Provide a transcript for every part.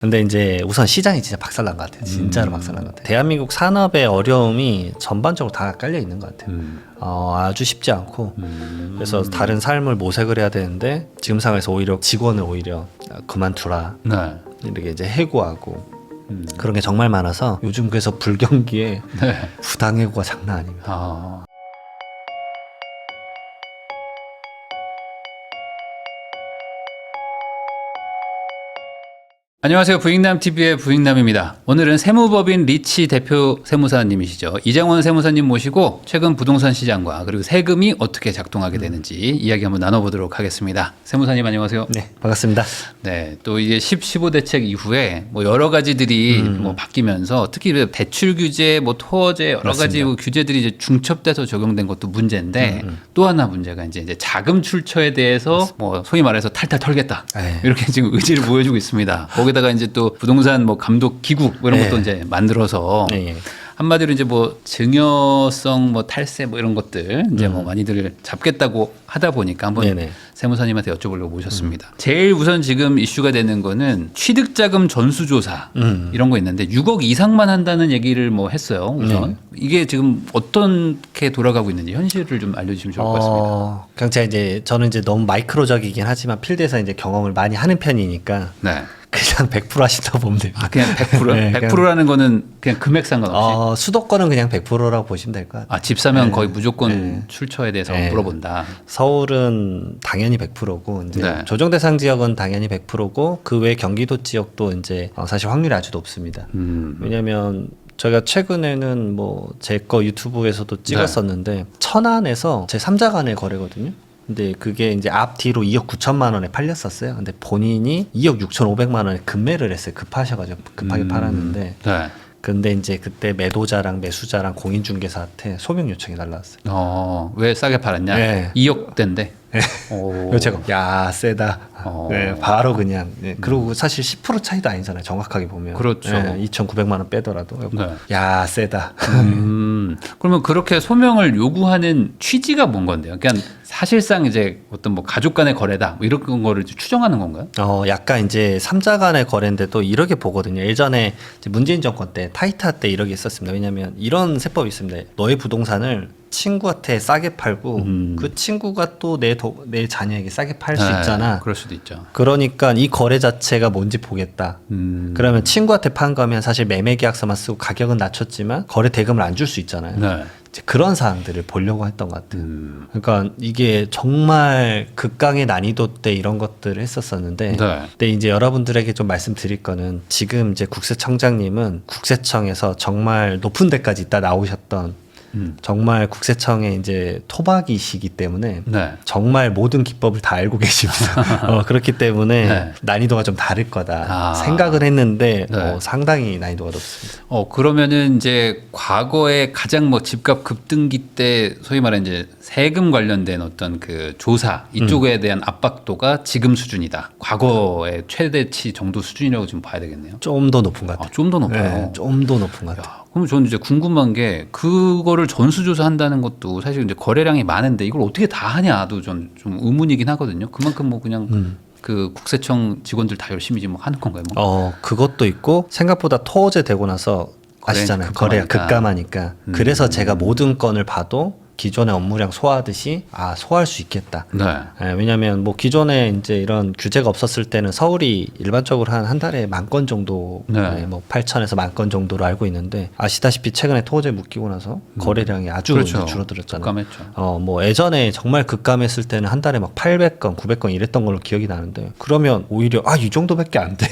근데 이제 우선 시장이 진짜 박살난 것 같아요. 진짜로 박살난 것 같아요. 대한민국 산업의 어려움이 전반적으로 다 깔려 있는 것 같아요. 아주 쉽지 않고 그래서 다른 삶을 모색을 해야 되는데 지금 상황에서 오히려 직원을 오히려 그만두라 네. 이렇게 이제 해고하고 그런 게 정말 많아서 요즘 그래서 불경기에 네. 부당해고가 장난 아닙니다. 아. 안녕하세요. 부익남TV의 부익남입니다. 오늘은 세무법인 리치 대표 세무사님이시죠. 이장원 세무사님 모시고 최근 부동산 시장과 그리고 세금이 어떻게 작동하게 되는지 이야기 한번 나눠보도록 하겠습니다. 세무사님 안녕하세요. 네, 반갑습니다. 네, 또 이게 15 대책 이후에 뭐 여러 가지들이 뭐 바뀌면서 특히 대출 규제, 뭐 토어제 여러 가지 뭐 규제들이 이제 중첩돼서 적용된 것도 문제인데 또 하나 문제가 이제 자금 출처에 대해서 뭐 소위 말해서 탈탈 털겠다 에이. 이렇게 지금 의지를 보여주고 있습니다. 거기다가 이제 또 부동산 뭐 감독 기구 뭐 이런 것도 이제 만들어서 네. 한마디로 이제 뭐 증여성 뭐 탈세 뭐 이런 것들 이제 뭐 많이들 잡겠다고 하다 보니까 한번 네네. 세무사님한테 여쭤보려고 모셨습니다. 제일 우선 지금 이슈가 되는 거는 취득자금 전수조사 이런 거 있는데 6억 이상만 한다는 얘기를 뭐 했어요. 우선 이게 지금 어떻게 돌아가고 있는지 현실을 좀 알려주시면 좋을 것 같습니다. 그냥 제가 이제 저는 이제 너무 마이크로적이긴 하지만 필드에서 이제 경험을 많이 하는 편이니까 네. 그냥 100% 하신다고 보면 됩니다. 아 그냥 100%? 네, 100%라는 거는 그냥 금액 상관없이? 수도권은 그냥 100%라고 보시면 될 것 같아요. 아, 집 사면 거의 무조건 출처에 대해서 물어본다. 서울은 당연히 100%고 이제 네. 조정 대상 지역은 당연히 100%고 그 외 경기도 지역도 이제 사실 확률이 아주 높습니다. 왜냐하면 저희가 최근에는 뭐 제 거 유튜브에서도 찍었었는데 천안에서 제 3자 간의 거래거든요. 근데 그게 이제 앞뒤로 2억 9천만 원에 팔렸었어요. 근데 본인이 2억 6천5백만 원에 급매를 했어요. 급하셔가지고 급하게 팔았는데. 네. 근데 이제 그때 매도자랑 매수자랑 공인중개사한테 소명 요청이 날라왔어요. 왜 싸게 팔았냐? 네. 2억대인데. 그래서 제가 야 세다. 네, 바로 그냥. 네. 그리고 사실 10% 차이도 아니잖아요. 정확하게 보면. 그렇죠. 2,900만 원 빼더라도. 네. 야 세다. 그러면 그렇게 소명을 요구하는 취지가 뭔 건데요? 그러니까 사실상 이제 어떤 뭐 가족 간의 거래다 뭐 이런 거를 추정하는 건가요? 약간 이제 3자 간의 거래인데도 이렇게 보거든요. 예전에 이제 문재인 정권 때 타이타 때 이렇게 있었습니다. 왜냐하면 이런 세법이 있습니다. 너의 부동산을 친구한테 싸게 팔고 그 친구가 또 내 자녀에게 싸게 팔 수 있잖아. 그럴 수도 있죠. 그러니까 이 거래 자체가 뭔지 보겠다. 그러면 친구한테 판 거면 사실 매매 계약서만 쓰고 가격은 낮췄지만 거래 대금을 안 줄 수 있잖아요. 네. 이제 그런 사항들을 보려고 했던 것 같아요. 그러니까 이게 정말 극강의 난이도 때 이런 것들을 했었었는데, 네. 근데 이제 여러분들에게 좀 말씀드릴 거는 지금 이제 국세청장님은 국세청에서 정말 높은 데까지 있다 나오셨던 정말 국세청의 이제 토박이시기 때문에 네. 정말 모든 기법을 다 알고 계십니다. 그렇기 때문에 네. 난이도가 좀 다를 거다 생각을 했는데 네. 상당히 난이도가 높습니다. 그러면은 이제 과거에 가장 뭐 집값 급등기 때 소위 말해 이제 세금 관련된 어떤 그 조사 이쪽에 대한 압박도가 지금 수준이다. 과거의 최대치 정도 수준이라고 지금 봐야 되겠네요. 좀 더 높은 것 같아요. 좀 더 높아요. 네, 좀 더 높은 것 같아요. 야, 그럼 저는 이제 궁금한 게 그거를 전수조사한다는 것도 사실 이제 거래량이 많은데 이걸 어떻게 다 하냐도 좀 의문이긴 하거든요. 그만큼 뭐 그냥 그 국세청 직원들 다 열심히 지금 하는 건가요? 뭐? 그것도 있고 생각보다 토어제 되고 나서 아시잖아요. 거래가 급감하니까. 그래서 제가 모든 건을 봐도 기존의 업무량 소화하듯이 소화할 수 있겠다. 네. 왜냐하면 뭐 기존에 이제 이런 규제가 없었을 때는 서울이 일반적으로 한 달에 10,000건 정도, 뭐 8,000에서 10,000건 정도로 알고 있는데 아시다시피 최근에 토어제 묶이고 나서 거래량이 아주 그렇죠. 줄어들었잖아요. 급감했죠. 뭐 예전에 정말 급감했을 때는 한 달에 막 800건, 900건 이랬던 걸로 기억이 나는데 그러면 오히려 이 정도밖에 안 돼.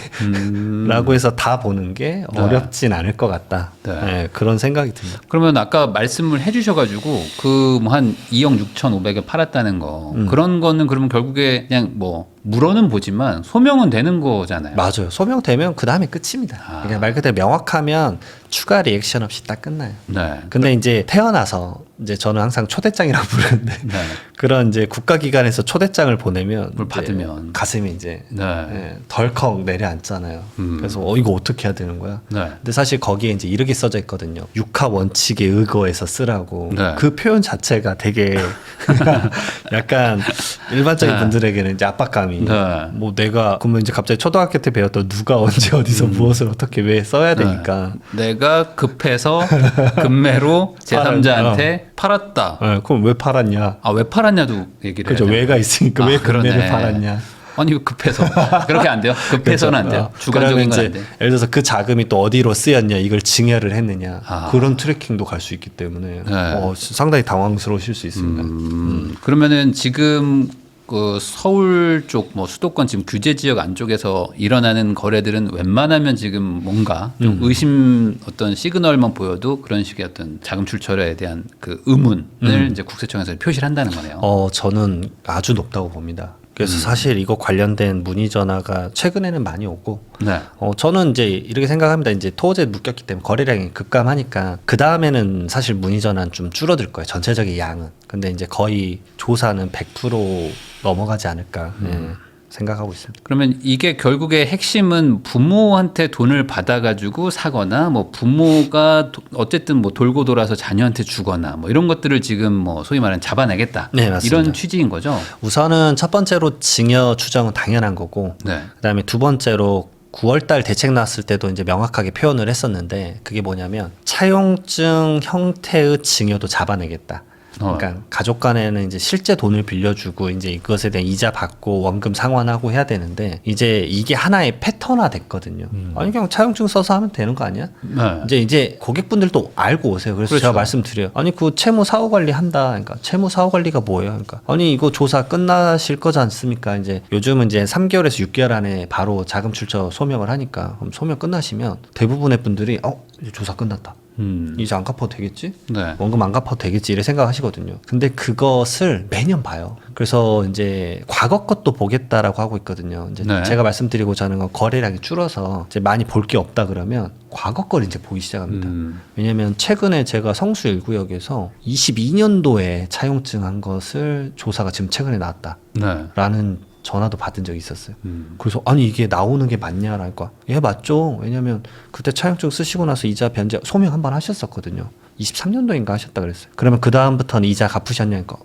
라고 해서 다 보는 게 어렵진 않을 것 같다. 네. 그런 생각이 듭니다. 그러면 아까 말씀을 해주셔가지고 그 뭐 한 2억 6,500에 팔았다는 거 그런 거는 그러면 결국에 그냥 뭐 물어는 보지만 소명은 되는 거잖아요. 맞아요. 소명되면 그 다음에 끝입니다. 그냥 말 그대로 명확하면 추가 리액션 없이 딱 끝나요. 네. 근데 이제 태어나서 이제 저는 항상 초대장이라고 부르는데 네. 그런 이제 국가기관에서 초대장을 보내면 그걸 받으면 가슴이 이제 네. 덜컥 내려앉잖아요. 그래서 이거 어떻게 해야 되는 거야? 네. 근데 사실 거기에 이제 이렇게 써져 있거든요. 육하 원칙에 의거해서 쓰라고. 네. 그 표현 자체가 되게 약간 일반적인 분들에게는 이제 압박감이 사람이 네. 뭐 내가 그러면 이제 갑자기 초등학교 때 배웠던 누가 언제 어디서 무엇을 어떻게 왜 써야 되니까 내가 급해서 금매로 제3자한테 팔았다. 네, 그럼 왜 팔았냐? 아, 왜 팔았냐도 얘기를 그죠? 해야 되나? 왜가 있으니까 왜 그러네. 금매를 팔았냐? 아니 급해서 그렇게 안 돼요? 급해서는 안 돼요? 주관적인 건 안 돼요? 예를 들어서 그 자금이 또 어디로 쓰였냐 이걸 증여를 했느냐 아. 그런 트래킹도 갈 수 있기 때문에 네. 상당히 당황스러우실 수 있습니다. 그러면은 지금 그 서울 쪽 뭐 수도권 지금 규제 지역 안쪽에서 일어나는 거래들은 웬만하면 지금 뭔가 좀 의심 어떤 시그널만 보여도 그런 식의 어떤 자금 출처에 대한 그 의문을 이제 국세청에서 표시를 한다는 거네요. 저는 아주 높다고 봅니다. 그래서 사실 이거 관련된 문의 전화가 최근에는 많이 오고 네. 저는 이제 이렇게 생각합니다. 이제 토호제에 묶였기 때문에 거래량이 급감하니까 그 다음에는 사실 문의 전화는 좀 줄어들 거예요. 전체적인 양은. 근데 이제 거의 조사는 100% 넘어가지 않을까 생각하고 있습니다. 그러면 이게 결국에 핵심은 부모한테 돈을 받아가지고 사거나 뭐 부모가 어쨌든 뭐 돌고 돌아서 자녀한테 주거나 뭐 이런 것들을 지금 뭐 소위 말하는 잡아내겠다. 네, 맞습니다. 이런 취지인 거죠. 우선은 첫 번째로 증여 추정은 당연한 거고 네. 그다음에 두 번째로 9월달 대책 나왔을 때도 이제 명확하게 표현을 했었는데 그게 뭐냐면 차용증 형태의 증여도 잡아내겠다. 그러니까 가족 간에는 이제 실제 돈을 빌려주고 이제 이것에 대한 이자 받고 원금 상환하고 해야 되는데 이제 이게 하나의 패턴화 됐거든요. 아니 그냥 차용증 써서 하면 되는 거 아니야? 네. 이제 고객분들도 알고 오세요. 그래서 그렇죠. 제가 말씀드려요. 아니 그 채무 사후 관리 한다. 그러니까 채무 사후 관리가 뭐예요? 그러니까 아니 이거 조사 끝나실 거지 않습니까? 이제 요즘은 이제 3개월에서 6개월 안에 바로 자금 출처 소명을 하니까 그럼 소명 끝나시면 대부분의 분들이 이제 조사 끝났다. 이제 안 갚아도 되겠지? 네. 원금 안 갚아도 되겠지? 이래 생각하시거든요. 근데 그것을 매년 봐요. 그래서 이제 과거 것도 보겠다라고 하고 있거든요. 이제 네. 제가 말씀드리고자 하는 건 거래량이 줄어서 이제 많이 볼 게 없다 그러면 과거 걸 이제 보기 시작합니다. 왜냐면 최근에 제가 성수 1구역에서 22년도에 차용증 한 것을 조사가 지금 최근에 나왔다. 네. 라는 전화도 받은 적이 있었어요. 그래서 아니 이게 나오는 게 맞냐라니까. 예 맞죠. 왜냐면 그때 차용증 쓰시고 나서 이자 변제 소명 한번 하셨었거든요. 23년도인가 하셨다 그랬어요. 그러면 그 다음부터는 이자 갚으셨냐니까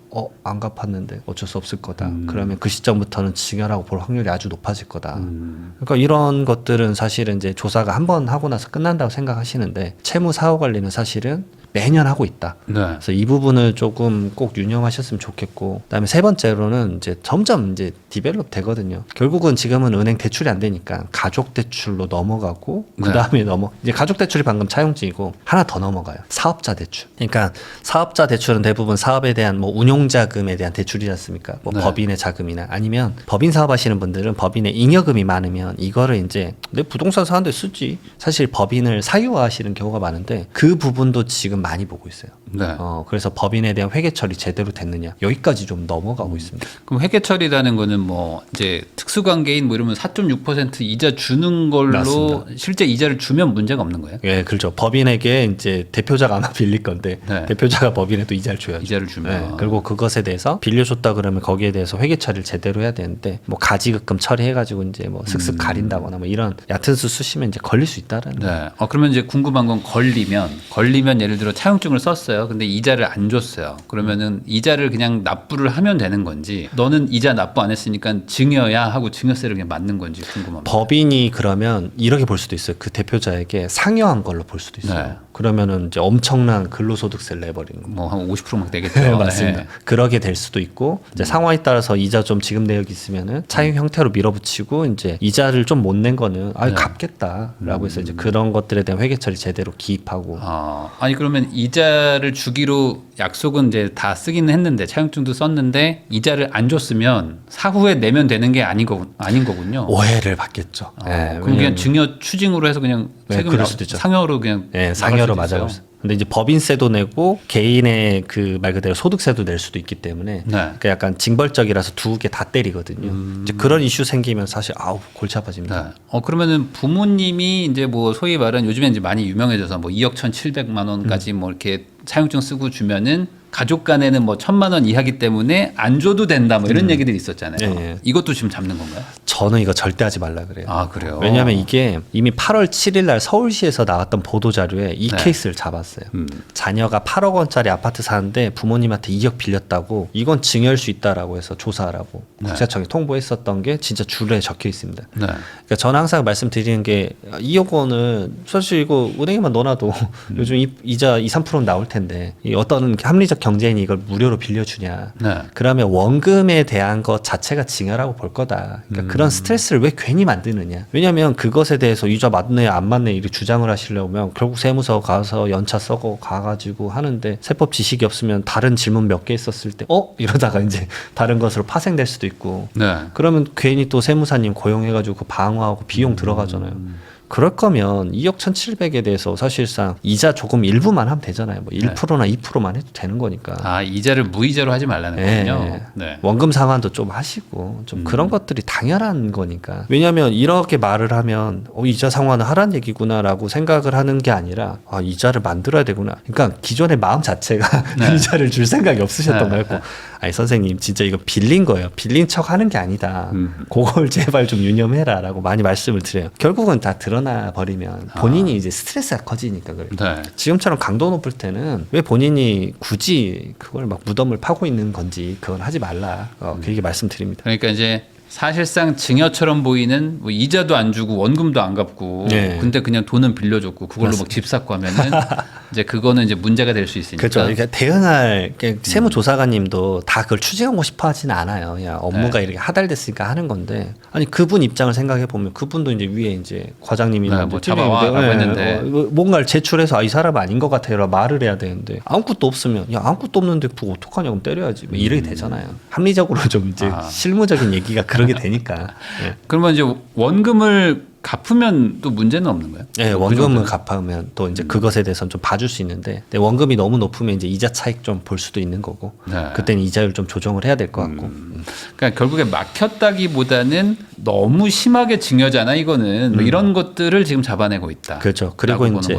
안 갚았는데 어쩔 수 없을 거다. 그러면 그 시점부터는 증여라고 볼 확률이 아주 높아질 거다. 그러니까 이런 것들은 사실은 이제 조사가 한 번 하고 나서 끝난다고 생각하시는데 채무 사후 관리는 사실은 매년 하고 있다. 네. 그래서 이 부분을 조금 꼭 유념하셨으면 좋겠고, 그다음에 세 번째로는 이제 점점 이제 디벨롭 되거든요. 결국은 지금은 은행 대출이 안 되니까 가족 대출로 넘어가고 그 다음에 이제 가족 대출이 방금 차용증이고 하나 더 넘어가요. 사업자 대출. 그러니까 사업자 대출은 대부분 사업에 대한 뭐 운용 자금에 대한 대출이지 않습니까? 뭐 네. 법인의 자금이나 아니면 법인 사업하시는 분들은 법인의 잉여금이 많으면 이거를 이제 내 부동산 사는데 쓰지. 사실 법인을 사유화하시는 경우가 많은데 그 부분도 지금 많이 보고 있어요. 네. 그래서 법인에 대한 회계 처리 제대로 됐느냐 여기까지 좀 넘어가고 있습니다. 그럼 회계 처리라는 거는 뭐 이제 특수관계인 뭐 이러면 4.6% 이자 주는 걸로 맞습니다. 실제 이자를 주면 문제가 없는 거예요? 예, 그렇죠. 법인에게 이제 대표자가 아마 빌릴 건데 네. 대표자가 법인에 또 이자를 줘야죠. 이자를 주면. 예, 그리고 그것에 대해서 빌려줬다 그러면 거기에 대해서 회계 처리를 제대로 해야 되는데 뭐 가지급금 처리해가지고 이제 뭐 슥슥 가린다거나 뭐 이런 얕은 수 쓰시면 이제 걸릴 수 있다라는. 네. 그러면 이제 궁금한 건 걸리면 예를 들어 차용증을 썼어요. 근데 이자를 안 줬어요. 그러면은 이자를 그냥 납부를 하면 되는 건지 너는 이자 납부 안 했으니까 증여야 하고 증여세를 그냥 맞는 건지 궁금합니다. 법인이 그러면 이렇게 볼 수도 있어요. 그 대표자에게 상여한 걸로 볼 수도 있어요. 네. 그러면은 이제 엄청난 근로소득세를 내버리는 거예요. 뭐 한 50%막 되겠죠. 네, 맞습니다. 네. 그러게 될 수도 있고 이제 상황에 따라서 이자 좀 지급 내역이 있으면은 차용 형태로 밀어붙이고 이제 이자를 좀 못 낸 거는 네. 갚겠다라고 해서 이제 그런 것들에 대한 회계 처리 제대로 기입하고. 아니 그러면 이자를 주기로 약속은 이제 다 쓰기는 했는데 차용증도 썼는데 이자를 안 줬으면 사후에 내면 되는 게 아닌 거군요. 오해를 받겠죠. 네, 그럼 그냥 증여 추징으로 해서 그냥 네, 세금 그럴 수도 있죠. 상여로 그냥 상여로 나갈 수도 맞아요. 있어요. 근데 이제 법인세도 내고 개인의 그 말 그대로 소득세도 낼 수도 있기 때문에 네. 그러니까 약간 징벌적이라서 두 개 다 때리거든요. 이제 그런 이슈 생기면 사실 골치 아파집니다. 네. 그러면은 부모님이 이제 뭐 소위 말하는 요즘에 이제 많이 유명해져서 뭐 2억 1,700만 원까지 뭐 이렇게 차용증 쓰고 주면은 가족 간에는 뭐 1,000만 원 이하기 때문에 안 줘도 된다 뭐 이런 얘기들이 있었잖아요. 예. 이것도 지금 잡는 건가요? 저는 이거 절대 하지 말라 그래요. 아, 그래요? 왜냐하면 이게 이미 8월 7일 날 서울시에서 나왔던 보도 자료에 이 네. 케이스를 잡았어요. 자녀가 8억 원짜리 아파트 사는데 부모님한테 2억 빌렸다고 이건 증여할 수 있다라고 해서 조사하라고 네. 국세청에 통보했었던 게 진짜 줄에 적혀 있습니다. 네. 그러니까 저는 항상 말씀드리는 게 2억 원은 사실 이거 은행에만 넣어놔도 요즘 이자 2, 3%는 나올 텐데 이 어떤 합리적 경제인이 이걸 무료로 빌려주냐. 네. 그러면 원금에 대한 것 자체가 징여라고 볼 거다. 그러니까 그런 스트레스를 왜 괜히 만드느냐. 왜냐하면 그것에 대해서 이자 맞네 안 맞네 이렇게 주장을 하시려면 결국 세무서 가서 연차 써고 가가지고 하는데 세법 지식이 없으면 다른 질문 몇 개 있었을 때 이러다가 이제 다른 것으로 파생될 수도 있고 네. 그러면 괜히 또 세무사님 고용해가지고 그 방어하고 비용 들어가잖아요. 그럴 거면 2억 1,700에 대해서 사실상 이자 조금 일부만 하면 되잖아요. 뭐 1%나 2%만 해도 되는 거니까. 아, 이자를 무이자로 하지 말라는 거군요. 네. 원금 상환도 좀 하시고 좀 그런 것들이 당연한 거니까. 왜냐하면 이렇게 말을 하면 이자 상환을 하란 얘기구나라고 생각을 하는 게 아니라 이자를 만들어야 되구나. 그러니까 기존의 마음 자체가 네. 이자를 줄 생각이 없으셨던 네. 거였고 아니 선생님 진짜 이거 빌린 거예요. 빌린 척 하는 게 아니다. 그걸 제발 좀 유념해라라고 많이 말씀을 드려요. 결국은 다 드러나 버리면 본인이 이제 스트레스가 커지니까 그래요. 네. 지금처럼 강도 높을 때는 왜 본인이 굳이 그걸 막 무덤을 파고 있는 건지 그건 하지 말라. 그 얘기 말씀드립니다. 그러니까 이제 사실상 증여처럼 보이는 뭐 이자도 안 주고 원금도 안 갚고 네. 근데 그냥 돈은 빌려줬고 그걸로 막 집 샀고 하면은 이제 그거는 이제 문제가 될 수 있으니까. 그렇죠. 그러니까 대응할 세무조사관님도 다 그걸 추징하고 싶어 하지는 않아요. 야, 업무가 이렇게 하달됐으니까 하는 건데 아니 그분 입장을 생각해 보면 그분도 이제 위에 이제 과장님이나 네, 뭐 잡아와라고 했는데 뭔가를 제출해서 이 사람 아닌 것 같아요. 말을 해야 되는데 아무것도 없으면 야 아무것도 없는데 그거 어떡하냐고 때려야지. 뭐 이렇게 되잖아요. 합리적으로 좀 이제 실무적인 얘기가 그러게 되니까. 예. 그러면 이제 원금을 갚으면 또 문제는 없는 거예요? 네, 그 원금을 정도는? 갚으면 또 이제 그것에 대해서는 좀 봐줄 수 있는데 근데 원금이 너무 높으면 이제 이자 차익 좀 볼 수도 있는 거고 네. 그때는 이자율 좀 조정을 해야 될 것 같고 그러니까 결국에 막혔다기보다는 너무 심하게 증여잖아 이거는 뭐 이런 것들을 지금 잡아내고 있다. 그렇죠. 그리고 이제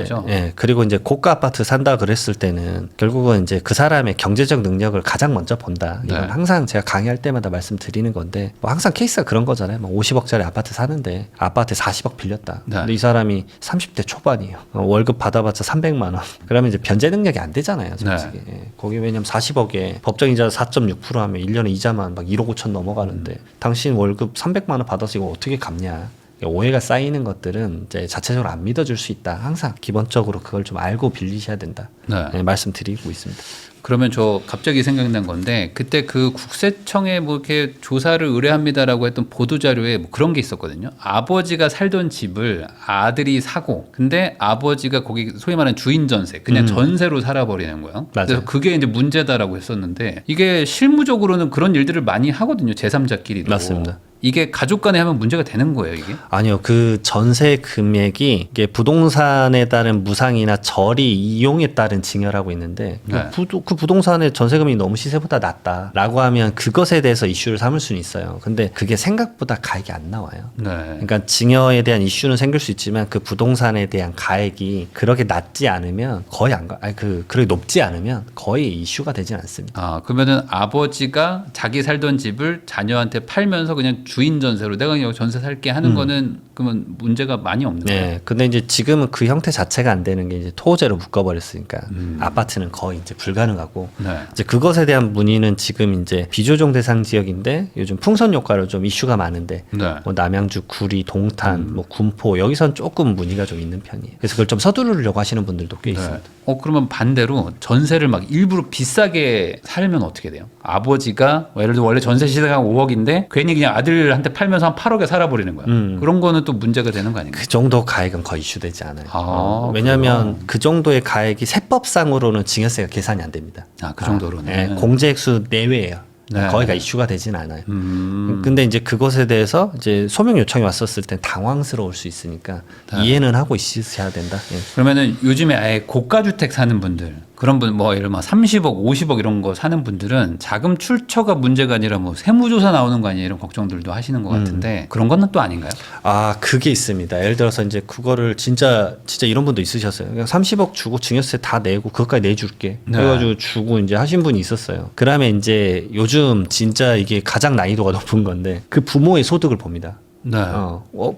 그리고 이제 고가 아파트 산다 그랬을 때는 결국은 이제 그 사람의 경제적 능력을 가장 먼저 본다. 이건 네. 항상 제가 강의할 때마다 말씀드리는 건데 뭐 항상 케이스가 그런 거잖아요. 뭐 50억짜리 아파트 사는데 아파트 40억 빌렸다. 네. 근데 이 사람이 30대 초반이에요. 월급 받아봤자 300만 원. 그러면 이제 변제 능력이 안 되잖아요. 솔직히. 예. 거기 왜냐면 40억에 법정 이자 4.6% 하면 1년에 이자만 막 1억 5천 넘어가는데 당신 월급 300만 원 받아서 이거 어떻게 갚냐. 오해가 쌓이는 것들은 이제 자체적으로 안 믿어줄 수 있다. 항상 기본적으로 그걸 좀 알고 빌리셔야 된다. 네. 네, 말씀드리고 있습니다. 그러면 저 갑자기 생각난 건데 그때 그 국세청에 뭐 이렇게 조사를 의뢰합니다라고 했던 보도 자료에 뭐 그런 게 있었거든요. 아버지가 살던 집을 아들이 사고 근데 아버지가 거기 소위 말하는 주인 전세 그냥 전세로 살아버리는 거예요. 맞아요. 그래서 그게 이제 문제다라고 했었는데 이게 실무적으로는 그런 일들을 많이 하거든요. 제3자끼리도. 맞습니다. 이게 가족 간에 하면 문제가 되는 거예요, 이게? 아니요. 그 전세 금액이 이게 부동산에 따른 무상이나 절이 이용에 따른 징여라고 있는데 네. 그 부동산의 전세금이 너무 시세보다 낮다라고 하면 그것에 대해서 이슈를 삼을 수는 있어요. 근데 그게 생각보다 가액이 안 나와요. 네. 그러니까 징여에 대한 이슈는 생길 수 있지만 그 부동산에 대한 가액이 그렇게 낮지 않으면 거의 그렇게 높지 않으면 거의 이슈가 되진 않습니다. 아, 그러면은 아버지가 자기 살던 집을 자녀한테 팔면서 그냥 주인 전세로 내가 그냥 전세 살게 하는 거는 그러면 문제가 많이 없는 거예요. 네. 근데 이제 지금은 그 형태 자체가 안 되는 게 이제 토호제로 묶어버렸으니까 아파트는 거의 이제 불가능하고 네. 이제 그것에 대한 문의는 지금 이제 비조정 대상 지역인데 요즘 풍선 효과로 좀 이슈가 많은데 네. 뭐 남양주, 구리, 동탄, 뭐 군포 여기선 조금 문의가 좀 있는 편이에요. 그래서 그걸 좀 서두르려고 하시는 분들도 꽤 있습니다. 그러면 반대로 전세를 막 일부러 비싸게 살면 어떻게 돼요? 아버지가 예를 들어 원래 전세 시세가 5억인데 괜히 그냥 아들한테 팔면서 한 8억에 살아버리는 거야. 그런 거는 또 문제가 되는 거 아닌가요? 그 정도 가액은 거의 이슈되지 않아요. 아, 왜냐하면 그 정도의 가액이 세법상으로는 증여세가 계산이 안 됩니다. 아, 그 정도로는. 네, 공제액수 내외예요. 네. 거기가 이슈가 되진 않아요. 근데 이제 그것에 대해서 이제 소명 요청이 왔었을 땐 당황스러울 수 있으니까 이해는 하고 있으셔야 된다. 예. 그러면은 요즘에 아예 고가 주택 사는 분들 그런 분 뭐 예를 들면 30억, 50억 이런 거 사는 분들은 자금 출처가 문제가 아니라 뭐 세무조사 나오는 거 아니에요? 이런 걱정들도 하시는 것 같은데 그런 건 또 아닌가요? 아, 그게 있습니다. 예를 들어서 이제 그거를 진짜 이런 분도 있으셨어요. 그냥 30억 주고 증여세 다 내고 그것까지 내줄게. 네. 그래가지고 주고 이제 하신 분이 있었어요. 그러면 이제 요즘 진짜 이게 가장 난이도가 높은 건데 그 부모의 소득을 봅니다. 네.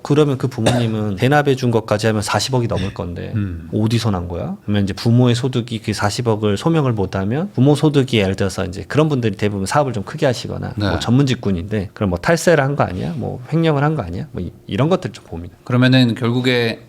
그러면 그 부모님은 대납해 준 것까지 하면 40억이 넘을 건데 어디서 난 거야? 그러면 이제 부모의 소득이 그 40억을 소명을 못하면 부모 소득이 예를 들어서 이제 그런 분들이 대부분 사업을 좀 크게 하시거나 네. 뭐 전문 직군인데 그럼 뭐 탈세를 한 거 아니야? 뭐 횡령을 한 거 아니야? 뭐 이런 것들 좀 봅니다. 그러면은 결국에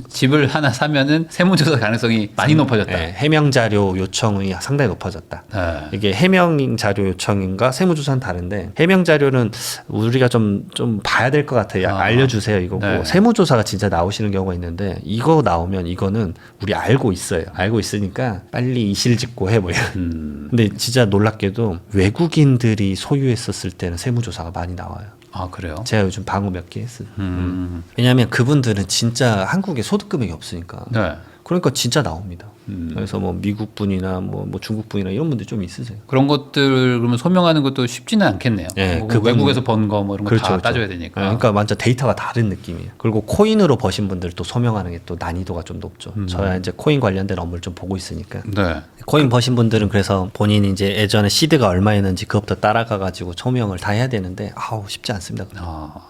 집을 하나 사면은 세무조사 가능성이 많이 높아졌다. 네, 해명 자료 요청이 상당히 높아졌다. 네. 이게 해명 자료 요청인가 세무조사는 다른데 해명 자료는 우리가 좀 봐야 될 것 같아요. 알려주세요 이거고 네. 세무조사가 진짜 나오시는 경우가 있는데 이거 나오면 이거는 우리 알고 있어요. 알고 있으니까 빨리 이실직고해 뭐 이런. 근데 진짜 놀랍게도 외국인들이 소유했었을 때는 세무조사가 많이 나와요. 아 그래요? 제가 요즘 방어 몇 개 했어요. 왜냐하면 그분들은 진짜 한국에 소득 금액이 없으니까. 네. 그러니까 진짜 나옵니다. 그래서 뭐 미국 분이나 뭐 중국 분이나 이런 분들 좀 있으세요. 그런 것들 그러면 소명하는 것도 쉽지는 않겠네요. 네, 뭐 그분- 외국에서 번 거 뭐 이런 거 다 그렇죠. 따져야 되니까. 그러니까 완전 데이터가 다른 느낌이에요. 그리고 코인으로 버신 분들 또 소명하는 게 또 난이도가 좀 높죠. 저야 이제 코인 관련된 업무를 좀 보고 있으니까. 네. 코인 버신 분들은 그래서 본인이 이제 예전에 시드가 얼마였는지 그것부터 따라가 가지고 소명을 다 해야 되는데 쉽지 않습니다.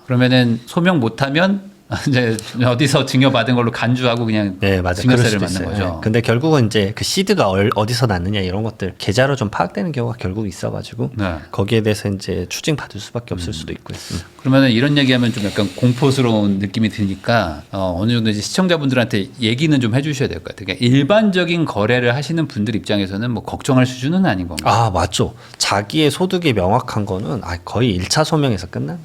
그러면은 소명 못하면 이제 어디서 증여받은 걸로 간주하고 그냥 네, 맞아요. 증여세를 그럴 수도 맞는 있어요. 거죠. 네. 근데 결국은 이제 그 시드가 어디서 났느냐 이런 것들 계좌로 좀 파악되는 경우가 결국 있어가지고 네. 거기에 대해서 이제 추징 받을 수밖에 없을 수도 있고요. 그러면은 이런 얘기하면 좀 약간 공포스러운 느낌이 드니까 어느 정도 이제 시청자분들한테 얘기는 좀 해주셔야 될 것 같아요. 그러니까 일반적인 거래를 하시는 분들 입장에서는 뭐 걱정할 수준은 아닌 건가요? 아, 맞죠. 자기의 소득이 명확한 거는 거의 1차 소명에서 끝나.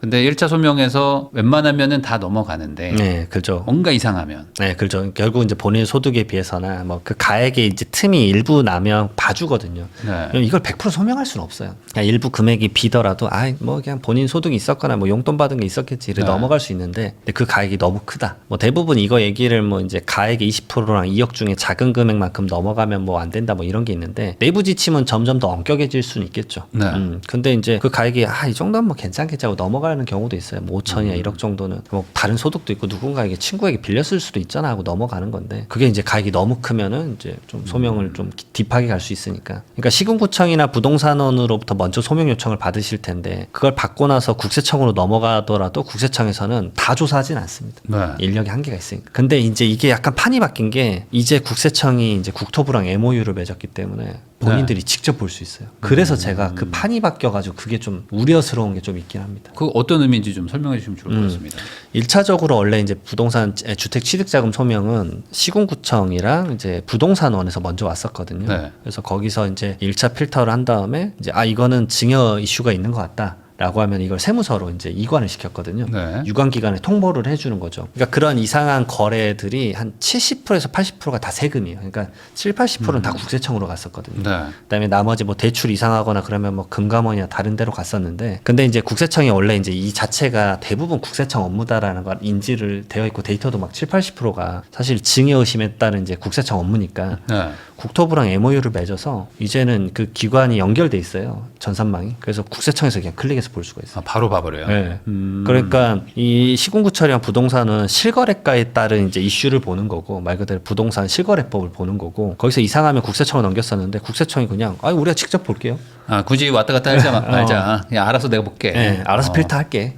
근데 1차 소명에서 웬만하면은 다 넘어가는데 네, 그렇죠. 뭔가 이상하면 네, 그렇죠. 결국 이제 본인 소득에 비해서나 뭐 그 가액에 이제 틈이 일부 나면 봐주거든요. 네. 이걸 100% 소명할 수는 없어요. 그냥 일부 금액이 비더라도 뭐 그냥 본인 소득이 있었거나 뭐 용돈 받은 게 있었겠지 이래 네. 넘어갈 수 있는데 근데 그 가액이 너무 크다. 뭐 대부분 이거 얘기를 뭐 이제 가액의 20%랑 2억 중에 작은 금액만큼 넘어가면 뭐 안 된다 뭐 이런 게 있는데 내부 지침은 점점 더 엄격해질 수는 있겠죠. 네. 근데 이제 그 가액이 이 정도면 뭐 괜찮겠지 하고 넘어가는 경우도 있어요. 뭐 5천이나 1억 정도는 뭐 다른 소득도 있고 누군가에게 친구에게 빌렸을 수도 있잖아 하고 넘어가는 건데 그게 이제 가액이 너무 크면은 이제 좀 소명을 좀 딥하게 갈 수 있으니까. 그러니까 시군구청이나 부동산원으로부터 먼저 소명 요청을 받으실 텐데 그걸 받고 나서 국세청으로 넘어가더라도 국세청에서는 다 조사하진 않습니다. 네. 인력이 한계가 있으니까. 근데 이제 이게 약간 판이 바뀐 게 이제 국세청이 이제 국토부랑 MOU를 맺었기 때문에 본인들이 직접 볼 수 있어요. 그래서 제가 그 판이 바뀌어가지고 그게 좀 우려스러운 게 좀 있긴 합니다. 그 어떤 의미인지 좀 설명해 주시면 좋을 것 같습니다. 1차적으로 원래 이제 부동산 주택 취득자금 소명은 시군구청이랑 이제 부동산원에서 먼저 왔었거든요. 네. 그래서 거기서 이제 1차 필터를 한 다음에 이제 이거는 증여 이슈가 있는 것 같다. 라고 하면 이걸 세무서로 이제 이관을 시켰거든요. 네. 유관기관에 통보를 해주는 거죠. 그러니까 그런 이상한 거래들이 한 70%에서 80%가 다 세금이에요. 그러니까 7, 80%는 다 국세청으로 갔었거든요. 네. 그다음에 나머지 뭐 대출 이상하거나 그러면 뭐 금감원이나 다른 데로 갔었는데 근데 이제 국세청이 원래 이제 이 자체가 대부분 국세청 업무다라는 걸 인지를 되어 있고 데이터도 막 7, 80%가 사실 증여 의심에 따른 이제 국세청 업무니까 네. 국토부랑 MOU를 맺어서 이제는 그 기관이 연결돼 있어요. 전산망이. 그래서 국세청에서 그냥 클릭해서 볼 수가 있어요. 바로 봐버려요. 네. 그러니까 이 시군구청이랑 부동산은 실거래가에 따른 이제 이슈를 보는 거고 말 그대로 부동산 실거래법을 보는 거고 거기서 이상하면 국세청을 넘겼었는데 국세청이 그냥 우리가 직접 볼게요. 굳이 왔다 갔다 하지 말자. 그냥 알아서 내가 볼게. 네, 알아서 필터할게.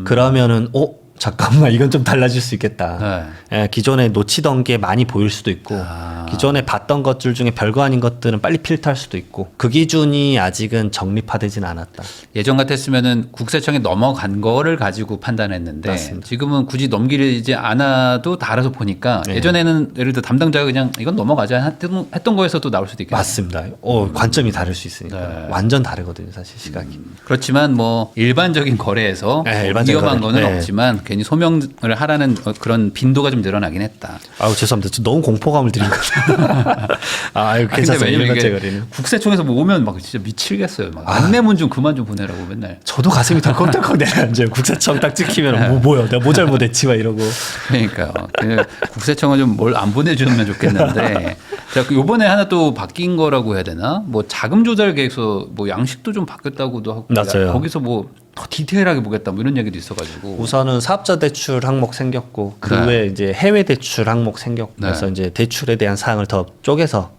그러면은 잠깐만 이건 좀 달라질 수 있겠다. 네. 기존에 놓치던 게 많이 보일 수도 있고 기존에 봤던 것들 중에 별거 아닌 것들은 빨리 필터할 수도 있고 그 기준이 아직은 정립화되진 않았다. 예전 같았으면은 국세청에 넘어간 거를 가지고 판단했는데 맞습니다. 지금은 굳이 넘기지 않아도 다 알아서 보니까 네. 예전에는 예를 들어 담당자가 그냥 이건 넘어가자 했던 거에서도 나올 수도 있겠네요. 맞습니다. 관점이 다를 수 있으니까 네. 완전 다르거든요, 사실 시각이. 그렇지만 뭐 일반적인 거래에서 네, 일반적인 위험한 거래. 거는 네. 없지만 괜히 소명을 하라는 그런 빈도가 좀 늘어나긴 했다. 죄송합니다. 저 너무 공포감을 드린 것 같아요. 아, 이거 근데 괜찮아요. 왜냐면 일반제 이게 거리는. 국세청에서 뭐 오면 막 진짜 미치겠어요. 막 안내문 좀 그만 좀 보내라고 맨날. 저도 가슴이 덜컥덜컥 내려앉아요. 국세청 딱 찍히면 뭐야, 내가 뭐 잘못했지 막 이러고. 그러니까요. 그냥 국세청은 좀 뭘 안 보내주면 좋겠는데. 자, 요번에 하나 또 바뀐 거라고 해야 되나? 뭐 자금 조달 계획서 뭐 양식도 좀 바뀌었다고도 하고. 맞아요. 거기서 뭐 더 디테일하게 보겠다 뭐 이런 얘기도 있어가지고. 우선은 사업자 대출 항목 생겼고 그 네. 외에 이제 해외 대출 항목 생겼고 네. 그래서 이제 대출에 대한 사항을 더 쪼개서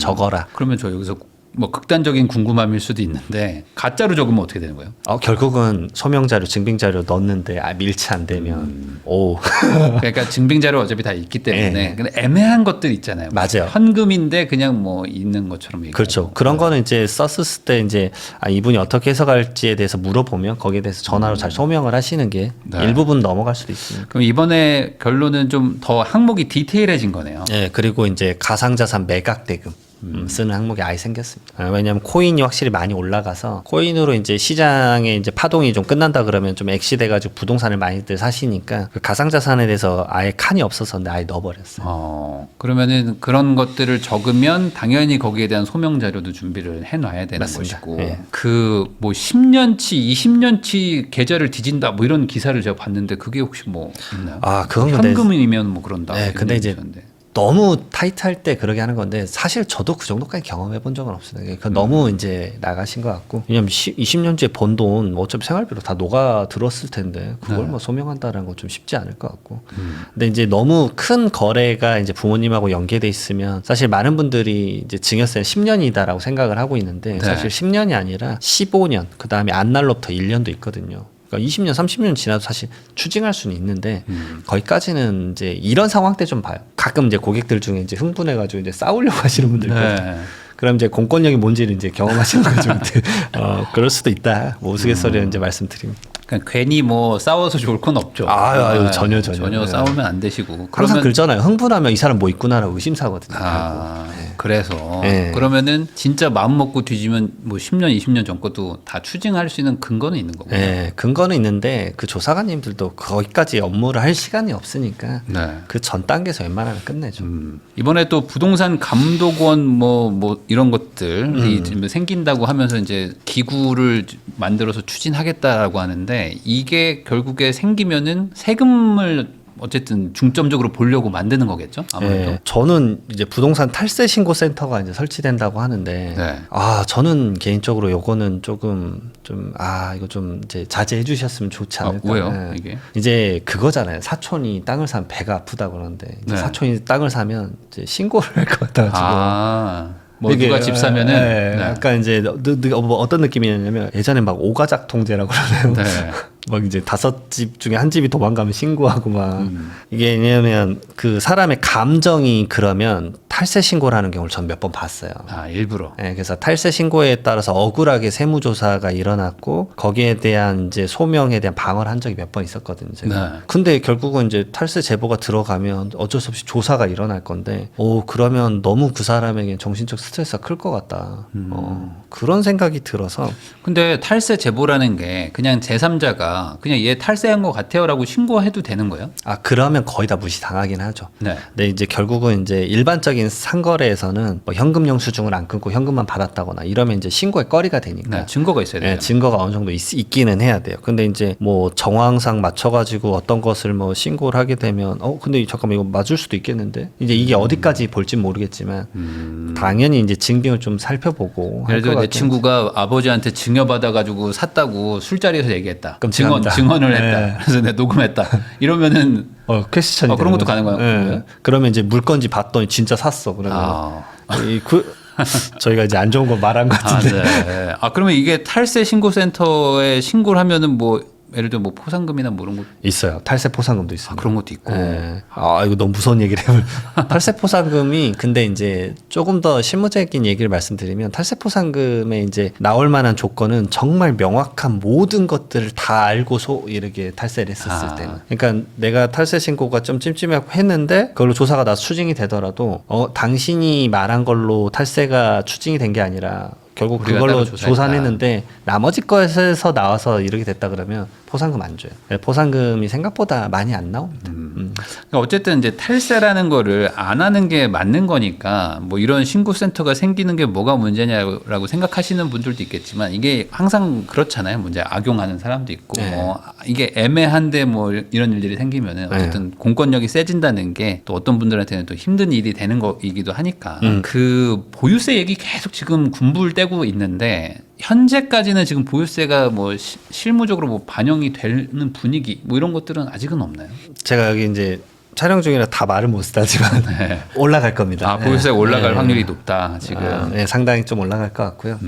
적어라. 그러면 저 여기서 뭐 극단적인 궁금함일 수도 있는데 가짜로 적으면 어떻게 되는 거예요? 결국은 소명 자료, 증빙 자료 넣었는데 밀치 안 되면 오. 그러니까 증빙 자료 어차피 다 있기 때문에 근데 애매한 것들 있잖아요. 맞아요. 현금인데 그냥 뭐 있는 것처럼 얘기하고. 그렇죠. 그런 거는 이제 썼을 때 이제 이분이 어떻게 해석할지에 대해서 물어보면 거기에 대해서 전화로 잘 소명을 하시는 게 네. 일부분 넘어갈 수도 있습니다. 그럼 이번에 결론은 좀 더 항목이 디테일해진 거네요. 네, 그리고 이제 가상자산 매각 대금 쓰는 항목이 아예 생겼습니다. 왜냐하면 코인이 확실히 많이 올라가서 코인으로 이제 시장에 이제 파동이 좀 끝난다 그러면 좀 액시돼가지고 부동산을 많이들 사시니까 그 가상자산에 대해서 아예 칸이 없어서 아예 넣어버렸어요. 그러면은 그런 것들을 적으면 당연히 거기에 대한 소명 자료도 준비를 해놔야 되는 맞습니다. 것이고 예. 그 뭐 10년치, 20년치 계좌를 뒤진다 뭐 이런 기사를 제가 봤는데 그게 혹시 뭐 있나요? 그건 근데 현금이면 뭐 그런다. 네, 이런 근데 얘기 이제 있었는데. 너무 타이트할 때 그러게 하는 건데 사실 저도 그 정도까지 경험해 본 적은 없어요. 그러니까 너무 이제 나가신 것 같고 왜냐면 20년째 번 돈 어차피 생활비로 다 녹아 들었을 텐데 그걸 네. 뭐 소명한다라는 건 좀 쉽지 않을 것 같고 근데 이제 너무 큰 거래가 이제 부모님하고 연계돼 있으면 사실 많은 분들이 이제 증여세는 10년이다라고 생각을 하고 있는데 네. 사실 10년이 아니라 15년 그 다음에 안날로부터 1년도 있거든요. 그러니까 20년, 30년 지나도 사실 추징할 수는 있는데 거기까지는 이제 이런 상황 때 좀 봐요. 가끔 이제 고객들 중에 이제 흥분해가지고 이제 싸우려고 하시는 분들 있거든요. 네. 그럼 이제 공권력이 뭔지를 이제 경험하시는 거죠. 그럴 수도 있다. 뭐 우스갯소리를 이제 말씀드립니다. 그러니까 괜히 뭐 싸워서 좋을 건 없죠. 아유, 전혀. 전혀 네. 싸우면 안 되시고. 항상 그러면 그러잖아요. 흥분하면 이 사람 뭐 있구나라고 의심사거든요. 그래서 네. 그러면은 진짜 마음 먹고 뒤지면 뭐 10년, 20년 전 것도 다 추징할 수 있는 근거는 있는 거고. 네, 근거는 있는데 그 조사관님들도 거기까지 업무를 할 시간이 없으니까 네. 그 전 단계에서 웬만하면 끝내죠. 이번에 또 부동산 감독원 뭐 이런 것들이 지금 생긴다고 하면서 이제 기구를 만들어서 추진하겠다라고 하는데 이게 결국에 생기면은 세금을 어쨌든 중점적으로 보려고 만드는 거겠죠? 아무래도. 네, 저는 이제 부동산 탈세 신고 센터가 이제 설치된다고 하는데 네. 저는 개인적으로 요거는 조금 이거 좀 이제 자제해 주셨으면 좋지 않을까. 왜요? 네. 이게? 이제 그거잖아요. 사촌이 땅을 사면 배가 아프다 그러는데 이제 네. 사촌이 땅을 사면 이제 신고를 할 것 같아가지고. 뭐 이게, 누가 집 사면은 네, 네. 약간 이제 뭐 어떤 느낌이냐면 예전에 막 오가작 통제라고 그러나요? 네. 막 이제 5집 중에 한 집이 도망가면 신고하고 막 이게 왜냐면 그 사람의 감정이 그러면 탈세 신고를 하는 경우를 전 몇 번 봤어요. 일부러. 네, 그래서 탈세 신고에 따라서 억울하게 세무조사가 일어났고 거기에 대한 이제 소명에 대한 방어를 한 적이 몇 번 있었거든요. 제가. 네. 근데 결국은 이제 탈세 제보가 들어가면 어쩔 수 없이 조사가 일어날 건데, 그러면 너무 그 사람에게 정신적 스트레스가 클 것 같다. 그런 생각이 들어서. 근데 탈세 제보라는 게 그냥 제3자가 그냥 얘 탈세한 것 같아요라고 신고해도 되는 거예요? 그러면 거의 다 무시 당하긴 하죠. 네. 근데 이제 결국은 이제 일반적인 상거래에서는 뭐 현금 영수증을 안 끊고 현금만 받았다거나 이러면 이제 신고의 거리가 되니까. 네, 증거가 있어야 돼요. 네, 증거가 어느 정도 있기는 해야 돼요. 근데 이제 뭐 정황상 맞춰가지고 어떤 것을 뭐 신고를 하게 되면 근데 잠깐만 이거 맞을 수도 있겠는데 이제 이게 어디까지 볼진 모르겠지만 당연히 이제 증빙을 좀 살펴보고 할 예를 것 들어 내 같긴 친구가 아버지한테 증여받아가지고 샀다고 술자리에서 얘기했다. 끔찍합니다. 증언을 했다. 네. 그래서 내가 녹음했다. 이러면은 퀘스천이 그런 것도 되는 거죠. 가능한 거예요? 그러면 이제 물건지 봤더니 진짜 샀어. 그러면 저희가 이제 안 좋은 거 말한 것 같은데. 네. 그러면 이게 탈세 신고센터에 신고를 하면은 뭐 예를 들어 뭐 포상금이나 뭐 이런 거 있어요. 탈세 포상금도 있어요. 그런 것도 있고. 네. 이거 너무 무서운 얘기를 해요. 탈세 포상금이 근데 이제 조금 더 실무적인 얘기를 말씀드리면 탈세 포상금에 이제 나올 만한 조건은 정말 명확한 모든 것들을 다 알고서 이렇게 탈세를 했었을 때는. 그러니까 내가 탈세 신고가 좀 찜찜하고 했는데 그걸로 조사가 나서 추징이 되더라도 당신이 말한 걸로 탈세가 추징이 된 게 아니라 결국 우리가 그걸로 따로 조사했다. 조사했는데 나머지 것에서 나와서 이렇게 됐다 그러면 포상금 안 줘요. 포상금이 생각보다 많이 안 나옵니다. 그러니까 어쨌든 이제 탈세라는 거를 안 하는 게 맞는 거니까 뭐 이런 신고센터가 생기는 게 뭐가 문제냐라고 생각하시는 분들도 있겠지만 이게 항상 그렇잖아요. 문제 악용하는 사람도 있고 네. 뭐 이게 애매한데 뭐 이런 일들이 생기면은 어쨌든 공권력이 세진다는 게 또 어떤 분들한테는 또 힘든 일이 되는 거이기도 하니까 그 보유세 얘기 계속 지금 군부를 떼고 있는데 현재까지는 지금 보유세가 뭐 실무적으로 뭐 반영이 되는 분위기 뭐 이런 것들은 아직은 없나요? 제가 여기 이제 촬영 중이라 다 말을 못 쓰다지만 올라갈 겁니다. 아, 보유세가 올라갈 확률이 높다 지금. 네, 상당히 좀 올라갈 것 같고요.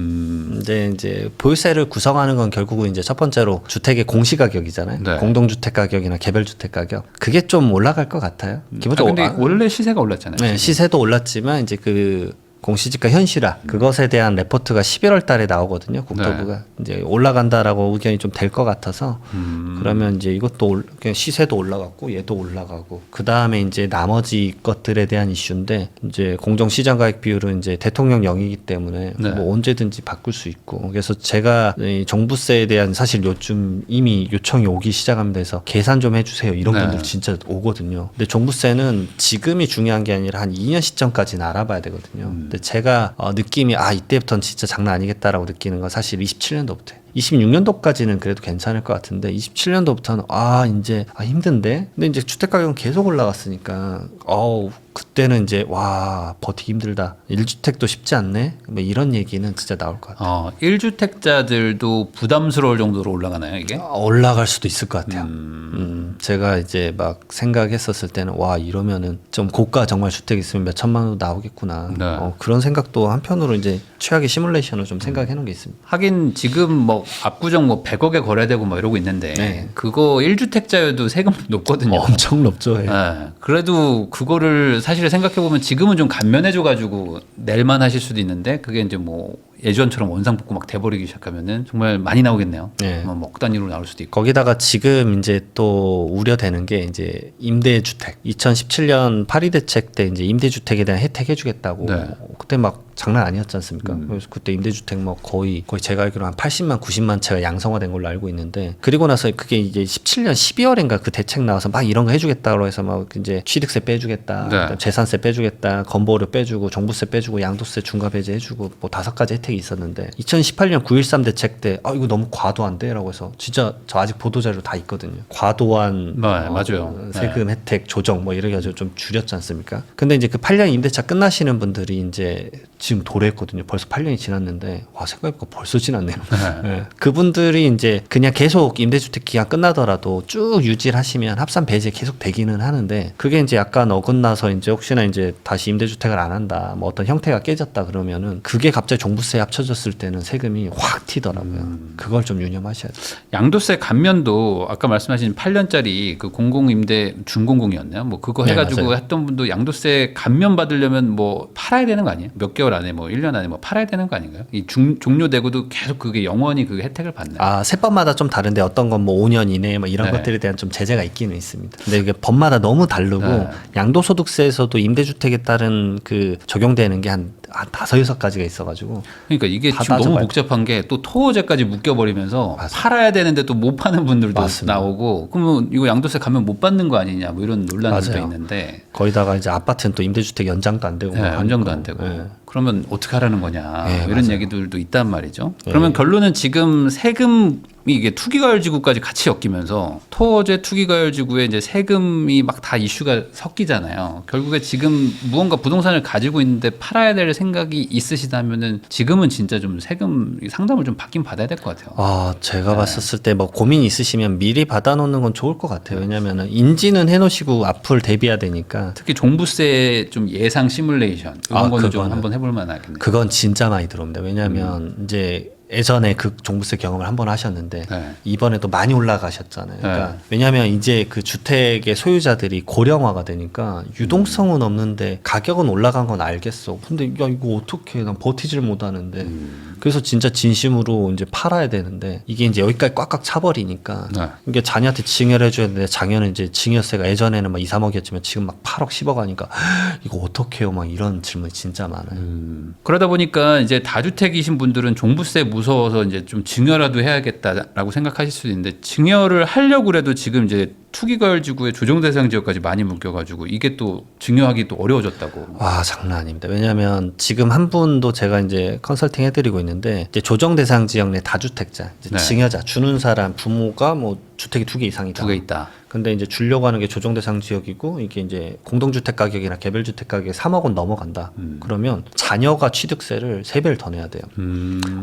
이제 보유세를 구성하는 건 결국은 이제 첫 번째로 주택의 공시가격이잖아요. 네. 공동주택 가격이나 개별주택 가격 그게 좀 올라갈 것 같아요. 기본적으로 근데 원래 시세가 올랐잖아요. 네, 시세도 올랐지만 이제 그 공시지가 현실화 그것에 대한 레포트가 11월 달에 나오거든요. 국토부가 이제 올라간다라고 의견이 좀 될 것 같아서 그러면 이제 이것도 그냥 시세도 올라갔고 얘도 올라가고 그 다음에 이제 나머지 것들에 대한 이슈인데 이제 공정시장가액 비율은 이제 대통령령이기 때문에 네. 뭐 언제든지 바꿀 수 있고 그래서 제가 이 종부세에 대한 사실 요즘 이미 요청이 오기 시작합니다. 해서 계산 좀 해주세요 이런 네. 분들 진짜 오거든요. 근데 종부세는 지금이 중요한 게 아니라 한 2년 시점까지는 알아봐야 되거든요. 근데 제가 느낌이 이때부터는 진짜 장난 아니겠다라고 느끼는 건 사실 27년도부터 26년도까지는 그래도 괜찮을 것 같은데 27년도부터는 이제 힘든데 근데 이제 주택 가격은 계속 올라갔으니까 그때는 이제 버티기 힘들다 1주택도 쉽지 않네 뭐 이런 얘기는 진짜 나올 것 같아요. 1주택자들도 부담스러울 정도로 올라가나요 이게? 올라갈 수도 있을 것 같아요. 제가 이제 막 생각했었을 때는 이러면은 좀 고가 정말 주택 있으면 몇 천만 원도 나오겠구나. 네. 그런 생각도 한편으로 이제 최악의 시뮬레이션을 좀 생각해 놓은 게 있습니다. 하긴 지금 뭐 압구정 뭐 100억에 거래되고 뭐 이러고 있는데 네. 그거 1주택자여도 세금 높거든요. 엄청 높죠. 예. 네. 그래도 그거를 사실 생각해 보면 지금은 좀 감면해줘 가지고 낼만 하실 수도 있는데 그게 이제 뭐 예전처럼 원상복구 막 돼버리기 시작하면은 정말 많이 나오겠네요. 네. 억 단위로 나올 수도 있고. 거기다가 지금 이제 또 우려되는 게 이제 임대주택 2017년 파리 대책 때 이제 임대주택에 대한 혜택 해주겠다고 네. 그때 막 장난 아니었지 않습니까? 그래서 그때 임대주택 뭐 거의 제가 알기로 한 80만 90만 채가 양성화된 걸로 알고 있는데 그리고 나서 그게 이제 17년 12월인가 그 대책 나와서 막 이런 거 해주겠다고 해서 막 이제 취득세 빼주겠다, 네. 그다음에 재산세 빼주겠다, 건보료 빼주고 종부세 빼주고 양도세 중과 배제해주고 뭐 5가지 혜택이 있었는데 2018년 9.13 대책 때 이거 너무 과도한데라고 해서 진짜 저 아직 보도자료 다 있거든요. 과도한 맞아요. 세금 혜택 조정 뭐 이래 가지고 좀 줄였지 않습니까? 근데 이제 그 8년 임대차 끝나시는 분들이 이제 지금 도래했거든요. 벌써 8년이 지났는데 생각해보니까 벌써 지났네요. 네. 그분들이 이제 그냥 계속 임대주택 기간 끝나더라도 쭉 유지를 하시면 합산 배제 계속 되기는 하는데 그게 이제 약간 어긋나서 이제 혹시나 이제 다시 임대주택을 안 한다 뭐 어떤 형태가 깨졌다 그러면은 그게 갑자기 종부세에 합쳐졌을 때는 세금이 확 튀더라고요. 그걸 좀 유념하셔야 돼요. 양도세 감면도 아까 말씀하신 8년짜리 그 공공임대 준공공이었나요? 뭐 그거 네, 해가지고 맞아요. 했던 분도 양도세 감면 받으려면 뭐 팔아야 되는 거 아니에요? 몇 개월 안에 뭐 1년 안에 뭐 팔아야 되는 거 아닌가요? 종료되고도 계속 그게 영원히 그 혜택을 받나요? 세법마다 좀 다른데 어떤 건 뭐 5년 이내에 뭐 이런 네. 것들에 대한 좀 제재가 있기는 있습니다. 근데 이게 법마다 너무 다르고 네. 양도소득세에서도 임대주택에 따른 그 적용되는 게 한 5-6가지가 있어가지고 그러니까 이게 다 지금 너무 따져봐야 복잡한 게 또 토호제까지 묶여버리면서 맞아요. 팔아야 되는데 또 못 파는 분들도 맞습니다. 나오고 그러면 이거 양도세 감면 못 받는 거 아니냐 뭐 이런 논란들도 맞아요. 있는데 거기다가 이제 아파트는 또 임대주택 연장도 안 되고 네, 하니까. 연장도 안 되고 네. 그러면 어떻게 하라는 거냐 네, 뭐 이런 맞아요. 얘기들도 있단 말이죠. 네. 그러면 결론은 지금 세금이 이게 투기과열지구까지 같이 엮이면서 토어제 투기과열지구에 이제 세금이 막 다 이슈가 섞이잖아요. 결국에 지금 무언가 부동산을 가지고 있는데 팔아야 될 생각이 있으시다면은 지금은 진짜 좀 세금 상담을 좀 받긴 받아야 될 것 같아요. 제가 봤었을 때 뭐 고민이 있으시면 미리 받아놓는 건 좋을 것 같아요. 왜냐면은 인지는 해놓으시고 앞을 대비해야 되니까 특히 종부세 좀 예상 시뮬레이션 이런 거는 좀 그거는 한번 해볼 만하겠네요. 그건 진짜 많이 들어옵니다. 왜냐하면 이제 예전에 그 종부세 경험을 한 번 하셨는데 네. 이번에도 많이 올라가셨잖아요. 그러니까 네. 왜냐하면 이제 그 주택의 소유자들이 고령화가 되니까 유동성은 없는데 가격은 올라간 건 알겠어. 근데 야 이거 어떻게 난 버티질 못하는데 그래서 진짜 진심으로 이제 팔아야 되는데 이게 이제 여기까지 꽉꽉 차버리니까 네. 이게 자녀한테 증여를 해줘야 되는데 자녀는 이제 증여세가 예전에는 막 2, 3억이었지만 지금 막 8억, 10억 하니까 이거 어떡해요? 막 이런 질문이 진짜 많아요. 그러다 보니까 이제 다주택이신 분들은 종부세 무서워서 이제 좀 증여라도 해야겠다라고 생각하실 수도 있는데 증여를 하려고 해도 지금 이제 투기과열지구의 조정대상 지역까지 많이 묶여가지고 이게 또 증여하기 또 어려워졌다고. 와 장난 아닙니다. 왜냐하면 지금 한 분도 제가 이제 컨설팅 해드리고 있는데 이제 조정 대상 지역 내 다주택자, 이제 네. 증여자 주는 사람 부모가 뭐 주택이 2개 이상이다. 2개 있다. 근데 이제 주려고 하는 게 조정 대상 지역이고 이게 이제 공동주택 가격이나 개별주택 가격이 3억 원 넘어간다. 그러면 자녀가 취득세를 3배를 더 내야 돼요.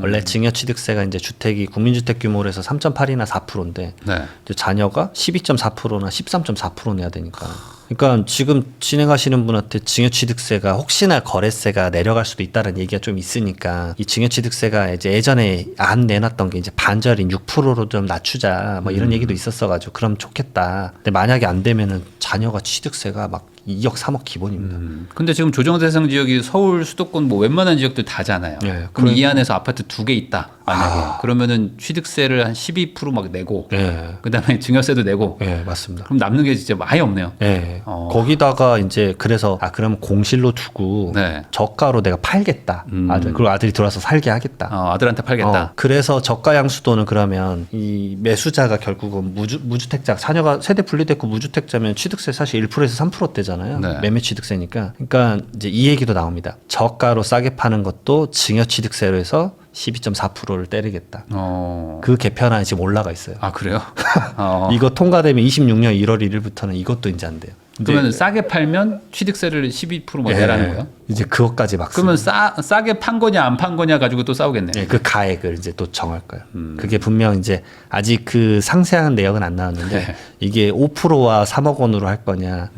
원래 증여 취득세가 이제 주택이 국민주택 규모로 해서 3.8이나 4%인데 네. 이제 자녀가 12.4%나 13.4% 내야 되니까. 그러니까 지금 진행하시는 분한테 증여취득세가 혹시나 거래세가 내려갈 수도 있다는 얘기가 좀 있으니까 이 증여취득세가 이제 예전에 안 내놨던 게 이제 반절인 6%로 좀 낮추자 뭐 이런 얘기도 있었어가지고 그럼 좋겠다. 근데 만약에 안 되면은 자녀가 취득세가 막 2억 3억 기본입니다. 근데 지금 조정대상 지역이 서울 수도권 뭐 웬만한 지역들 다잖아요. 네, 그럼 이 안에서 아파트 2개 있다. 만약에 아. 그러면은 취득세를 한 12%막 내고 예, 그다음에 증여세도 내고 예, 맞습니다. 그럼 남는 게 진짜 많이 없네요. 예. 어. 거기다가 이제 그래서 그럼 공실로 두고 네. 저가로 내가 팔겠다. 그리고 아들이 들어와서 살게 하겠다. 아들한테 팔겠다. 그래서 저가 양수도는 그러면 이 매수자가 결국은 무주택자 자녀가 세대 분리됐고 무주택자면 취득세 사실 1%에서 3%대잖아요. 네. 매매 취득세니까. 그러니까 이제 이 얘기도 나옵니다. 저가로 싸게 파는 것도 증여 취득세로 해서 12.4%를 때리겠다. 그 개편안이 지금 올라가 있어요. 아 그래요? 이거 통과되면 26년 1월 1일부터는 이것도 이제 안 돼요. 그러면 싸게 팔면 취득세를 12%뭐 예, 내라는 거예요? 이제 그것까지 막 그러면 싸게 판 거냐 안 판 거냐 가지고 또 싸우겠네요. 네, 그 가액을 이제 또 정할 거예요. 그게 분명 이제 아직 그 상세한 내역은 안 나왔는데 네. 이게 5%와 3억 원으로 할 거냐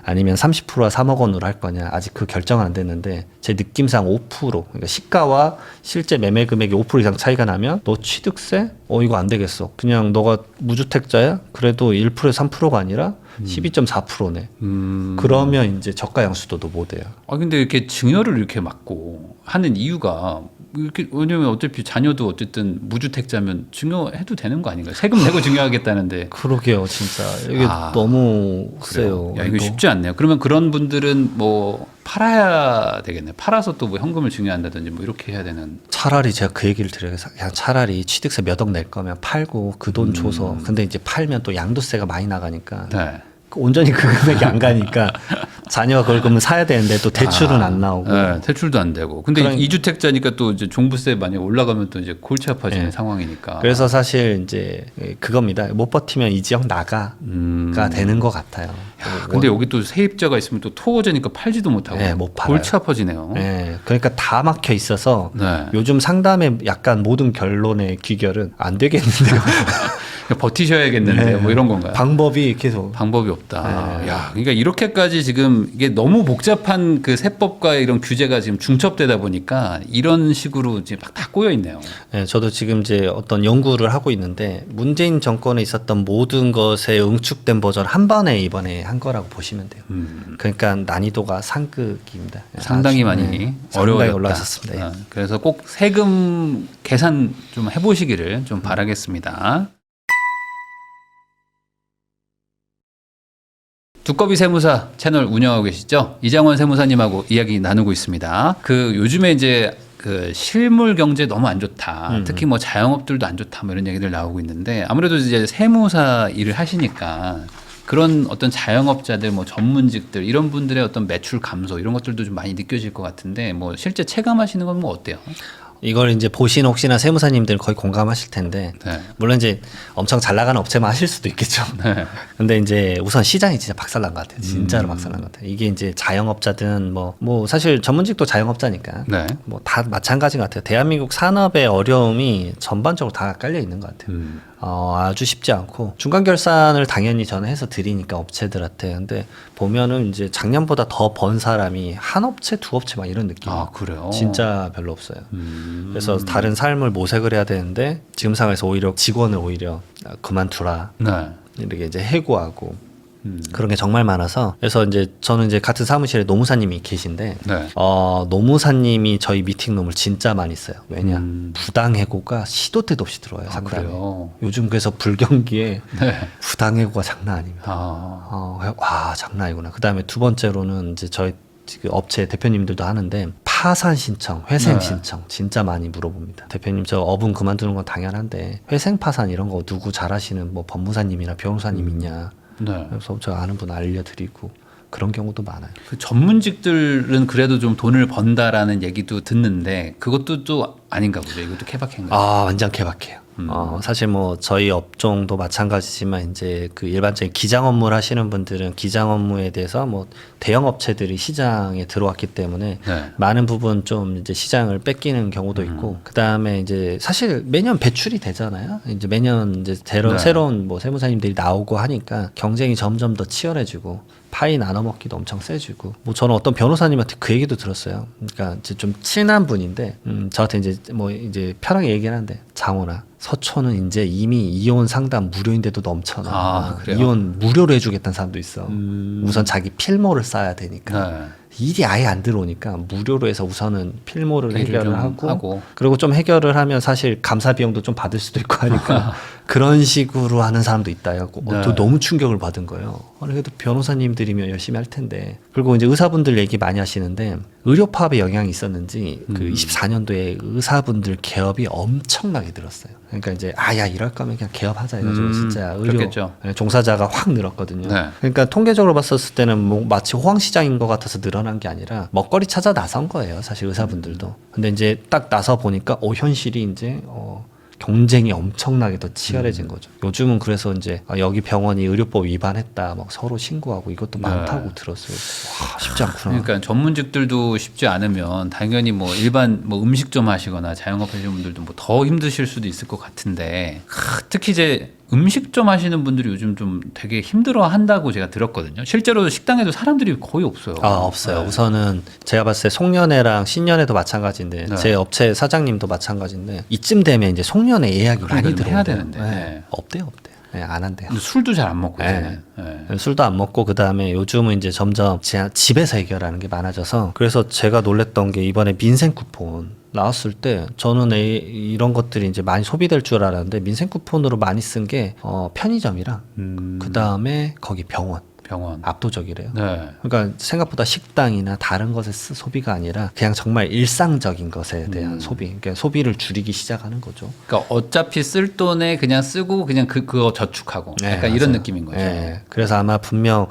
아니면 30%와 3억 원으로 할 거냐 아직 그 결정은 안 됐는데 제 느낌상 5% 그러니까 시가와 실제 매매 금액이 5% 이상 차이가 나면 너 취득세? 이거 안 되겠어. 그냥 너가 무주택자야? 그래도 1%에서 3%가 아니라 12.4%네. 그러면 이제 저가 양수도도 못 해요. 근데 이렇게 증여를 이렇게 막고 하는 이유가 이렇게 왜냐면 어차피 자녀도 어쨌든 무주택자면 증여해도 되는 거 아닌가요? 세금 내고 증여하겠다는데. 그러게요, 진짜 이게 너무 세요. 야, 이거 쉽지 않네요. 그러면 그런 분들은 뭐 팔아야 되겠네요. 팔아서 또 뭐 현금을 증여한다든지 뭐 이렇게 해야 되는. 차라리 제가 그 얘기를 드려서 그냥 차라리 취득세 몇 억 낼 거면 팔고 그 돈 줘서 근데 이제 팔면 또 양도세가 많이 나가니까 네. 온전히 그 금액이 안 가니까 자녀가 그걸 그러면 사야 되는데 또 대출은 안 나오고 네, 대출도 안 되고. 근데 이 2주택자니까 또 이제 종부세 만약 올라가면 또 이제 골치 아파지는 네. 상황이니까. 그래서 사실 이제 그겁니다. 못 버티면 이 지역 나가가 되는 것 같아요. 근데 여기 또 세입자가 있으면 또 토호제니까 팔지도 못하고 네, 못 팔아요. 골치 아파지네요. 네, 그러니까 다 막혀 있어서 네. 요즘 상담의 약간 모든 결론의 귀결은 안 되겠는데요. 버티셔야겠는데 네. 뭐 이런 건가요? 방법이 계속 방법이 없다. 네. 야, 그러니까 이렇게까지 지금 이게 너무 복잡한 그 세법과 이런 규제가 지금 중첩되다 보니까 이런 식으로 이제 막 다 꼬여 있네요. 네, 저도 지금 이제 어떤 연구를 하고 있는데 문재인 정권에 있었던 모든 것에 응축된 버전 한 번에 이번에 한 거라고 보시면 돼요. 그러니까 난이도가 상극입니다. 상당히 많이 상당히 어려워졌다. 올라섰습니다. 그래서 꼭 세금 계산 좀 해보시기를 좀 바라겠습니다. 두꺼비 세무사 채널 운영하고 계시죠? 이장원 세무사님하고 이야기 나누고 있습니다. 그 요즘에 이제 그 실물 경제 너무 안 좋다. 특히 뭐 자영업들도 안 좋다. 뭐 이런 얘기들 나오고 있는데 아무래도 이제 세무사 일을 하시니까 그런 어떤 자영업자들 뭐 전문직들 이런 분들의 어떤 매출 감소 이런 것들도 좀 많이 느껴질 것 같은데 뭐 실제 체감하시는 건 뭐 어때요? 이걸 이제 보신 혹시나 세무사님들 거의 공감하실 텐데 네. 물론 이제 엄청 잘 나가는 업체만 하실 수도 있겠죠. 네. 근데 이제 우선 시장이 진짜 박살난 것 같아요. 진짜로 박살난 것 같아요. 이게 이제 자영업자든 뭐 사실 전문직도 자영업자니까 네. 뭐 다 마찬가지인 것 같아요. 대한민국 산업의 어려움이 전반적으로 다 깔려 있는 것 같아요. 아주 쉽지 않고 중간 결산을 당연히 저는 해서 드리니까 업체들한테 근데 보면은 이제 작년보다 더 번 사람이 한 업체 두 업체 막 이런 느낌. 아 그래요? 진짜 별로 없어요. 그래서 다른 삶을 모색을 해야 되는데 지금 상황에서 오히려 직원을 오히려 그만두라 네. 이렇게 이제 해고하고 그런 게 정말 많아서 그래서 이제 저는 이제 같은 사무실에 노무사님이 계신데 네. 노무사님이 저희 미팅룸을 진짜 많이 써요. 왜냐 부당해고가 시도 때도 없이 들어와요. 상담에. 그래요? 요즘 그래서 불경기에 네. 부당해고가 장난 아닙니다. 와 장난 아니구나. 그 다음에 두 번째로는 이제 저희 그 업체 대표님들도 하는데 파산 신청, 회생 네. 신청 진짜 많이 물어봅니다. 대표님 저 업은 그만두는 건 당연한데 회생 파산 이런 거 누구 잘하시는 뭐 법무사님이나 변호사님 있냐. 네. 그래서 저 아는 분 알려드리고 그런 경우도 많아요. 그 전문직들은 그래도 좀 돈을 번다라는 얘기도 듣는데 그것도 또 아닌가 보죠. 이것도 케바케인가요? 완전 케바케예요. 사실 뭐 저희 업종도 마찬가지지만 이제 그 일반적인 기장 업무를 하시는 분들은 기장 업무에 대해서 뭐 대형 업체들이 시장에 들어왔기 때문에 네. 많은 부분 좀 이제 시장을 뺏기는 경우도 있고 그 다음에 이제 사실 매년 배출이 되잖아요. 이제 매년 이제 네. 새로운 뭐 세무사님들이 나오고 하니까 경쟁이 점점 더 치열해지고 파이 나눠 먹기도 엄청 세지고 뭐 저는 어떤 변호사님한테 그 얘기도 들었어요. 그러니까 이제 좀 친한 분인데 저한테 이제 뭐 이제 편하게 얘기를 하는데 장호나 서초는 이제 이미 이혼 상담 무료인데도 넘쳐나. 그래요? 이혼 무료로 해주겠다는 사람도 있어. 우선 자기 필모를 쌓아야 되니까. 네. 일이 아예 안 들어오니까 무료로 해서 우선은 필모를 얘기를 해결을 좀 하고 그리고 좀 해결을 하면 사실 감사 비용도 좀 받을 수도 있고 하니까 그런 식으로 하는 사람도 있다 해갖고 네. 또 너무 충격을 받은 거예요. 그래도 변호사님들이면 열심히 할 텐데. 그리고 이제 의사분들 얘기 많이 하시는데 의료 파업에 영향이 있었는지 그 24년도에 의사분들 개업이 엄청나게 늘었어요. 그러니까 이제 야 이럴 거면 그냥 개업하자 해가지고 진짜 의료 그렇겠죠. 종사자가 확 늘었거든요. 네. 그러니까 통계적으로 봤었을 때는 뭐 마치 호황시장인 것 같아서 늘어난 게 아니라 먹거리 찾아 나선 거예요. 사실 의사분들도. 근데 이제 딱 나서 보니까 현실이 이제 경쟁이 엄청나게 더 치열해진 거죠. 요즘은 그래서 이제 여기 병원이 의료법 위반했다 막 서로 신고하고 이것도 많다고 들었어요. 와, 쉽지 않구나. 그러니까 전문직들도 쉽지 않으면 당연히 뭐 일반 뭐 음식점 하시거나 자영업 하시는 분들도 뭐 더 힘드실 수도 있을 것 같은데 특히 이제 음식점 하시는 분들이 요즘 좀 되게 힘들어 한다고 제가 들었거든요. 실제로 식당에도 사람들이 거의 없어요. 없어요. 네. 우선은 제가 봤을 때 송년회랑 신년회도 마찬가지인데 네. 제 업체 사장님도 마찬가지인데 이쯤 되면 이제 송년회 예약이 많이 그러니까 들어온대요. 해야 되는데. 네. 없대요. 네, 안 한대요. 근데 술도 잘 안 먹고. 네. 네. 술도 안 먹고 그다음에 요즘은 이제 점점 집에서 해결하는 게 많아져서 그래서 제가 놀랬던 게 이번에 민생 쿠폰 나왔을 때 저는 이런 것들이 이제 많이 소비될 줄 알았는데 민생 쿠폰으로 많이 쓴 게 편의점이랑 그다음에 거기 병원 압도적이래요. 네. 그러니까 생각보다 식당이나 다른 것의 소비가 아니라 그냥 정말 일상적인 것에 대한 소비. 그러니까 소비를 줄이기 시작하는 거죠. 그러니까 어차피 쓸 돈에 그냥 쓰고 그냥 그거 저축하고 약간 맞아요. 이런 느낌인 거죠. 네. 그래서 아마 분명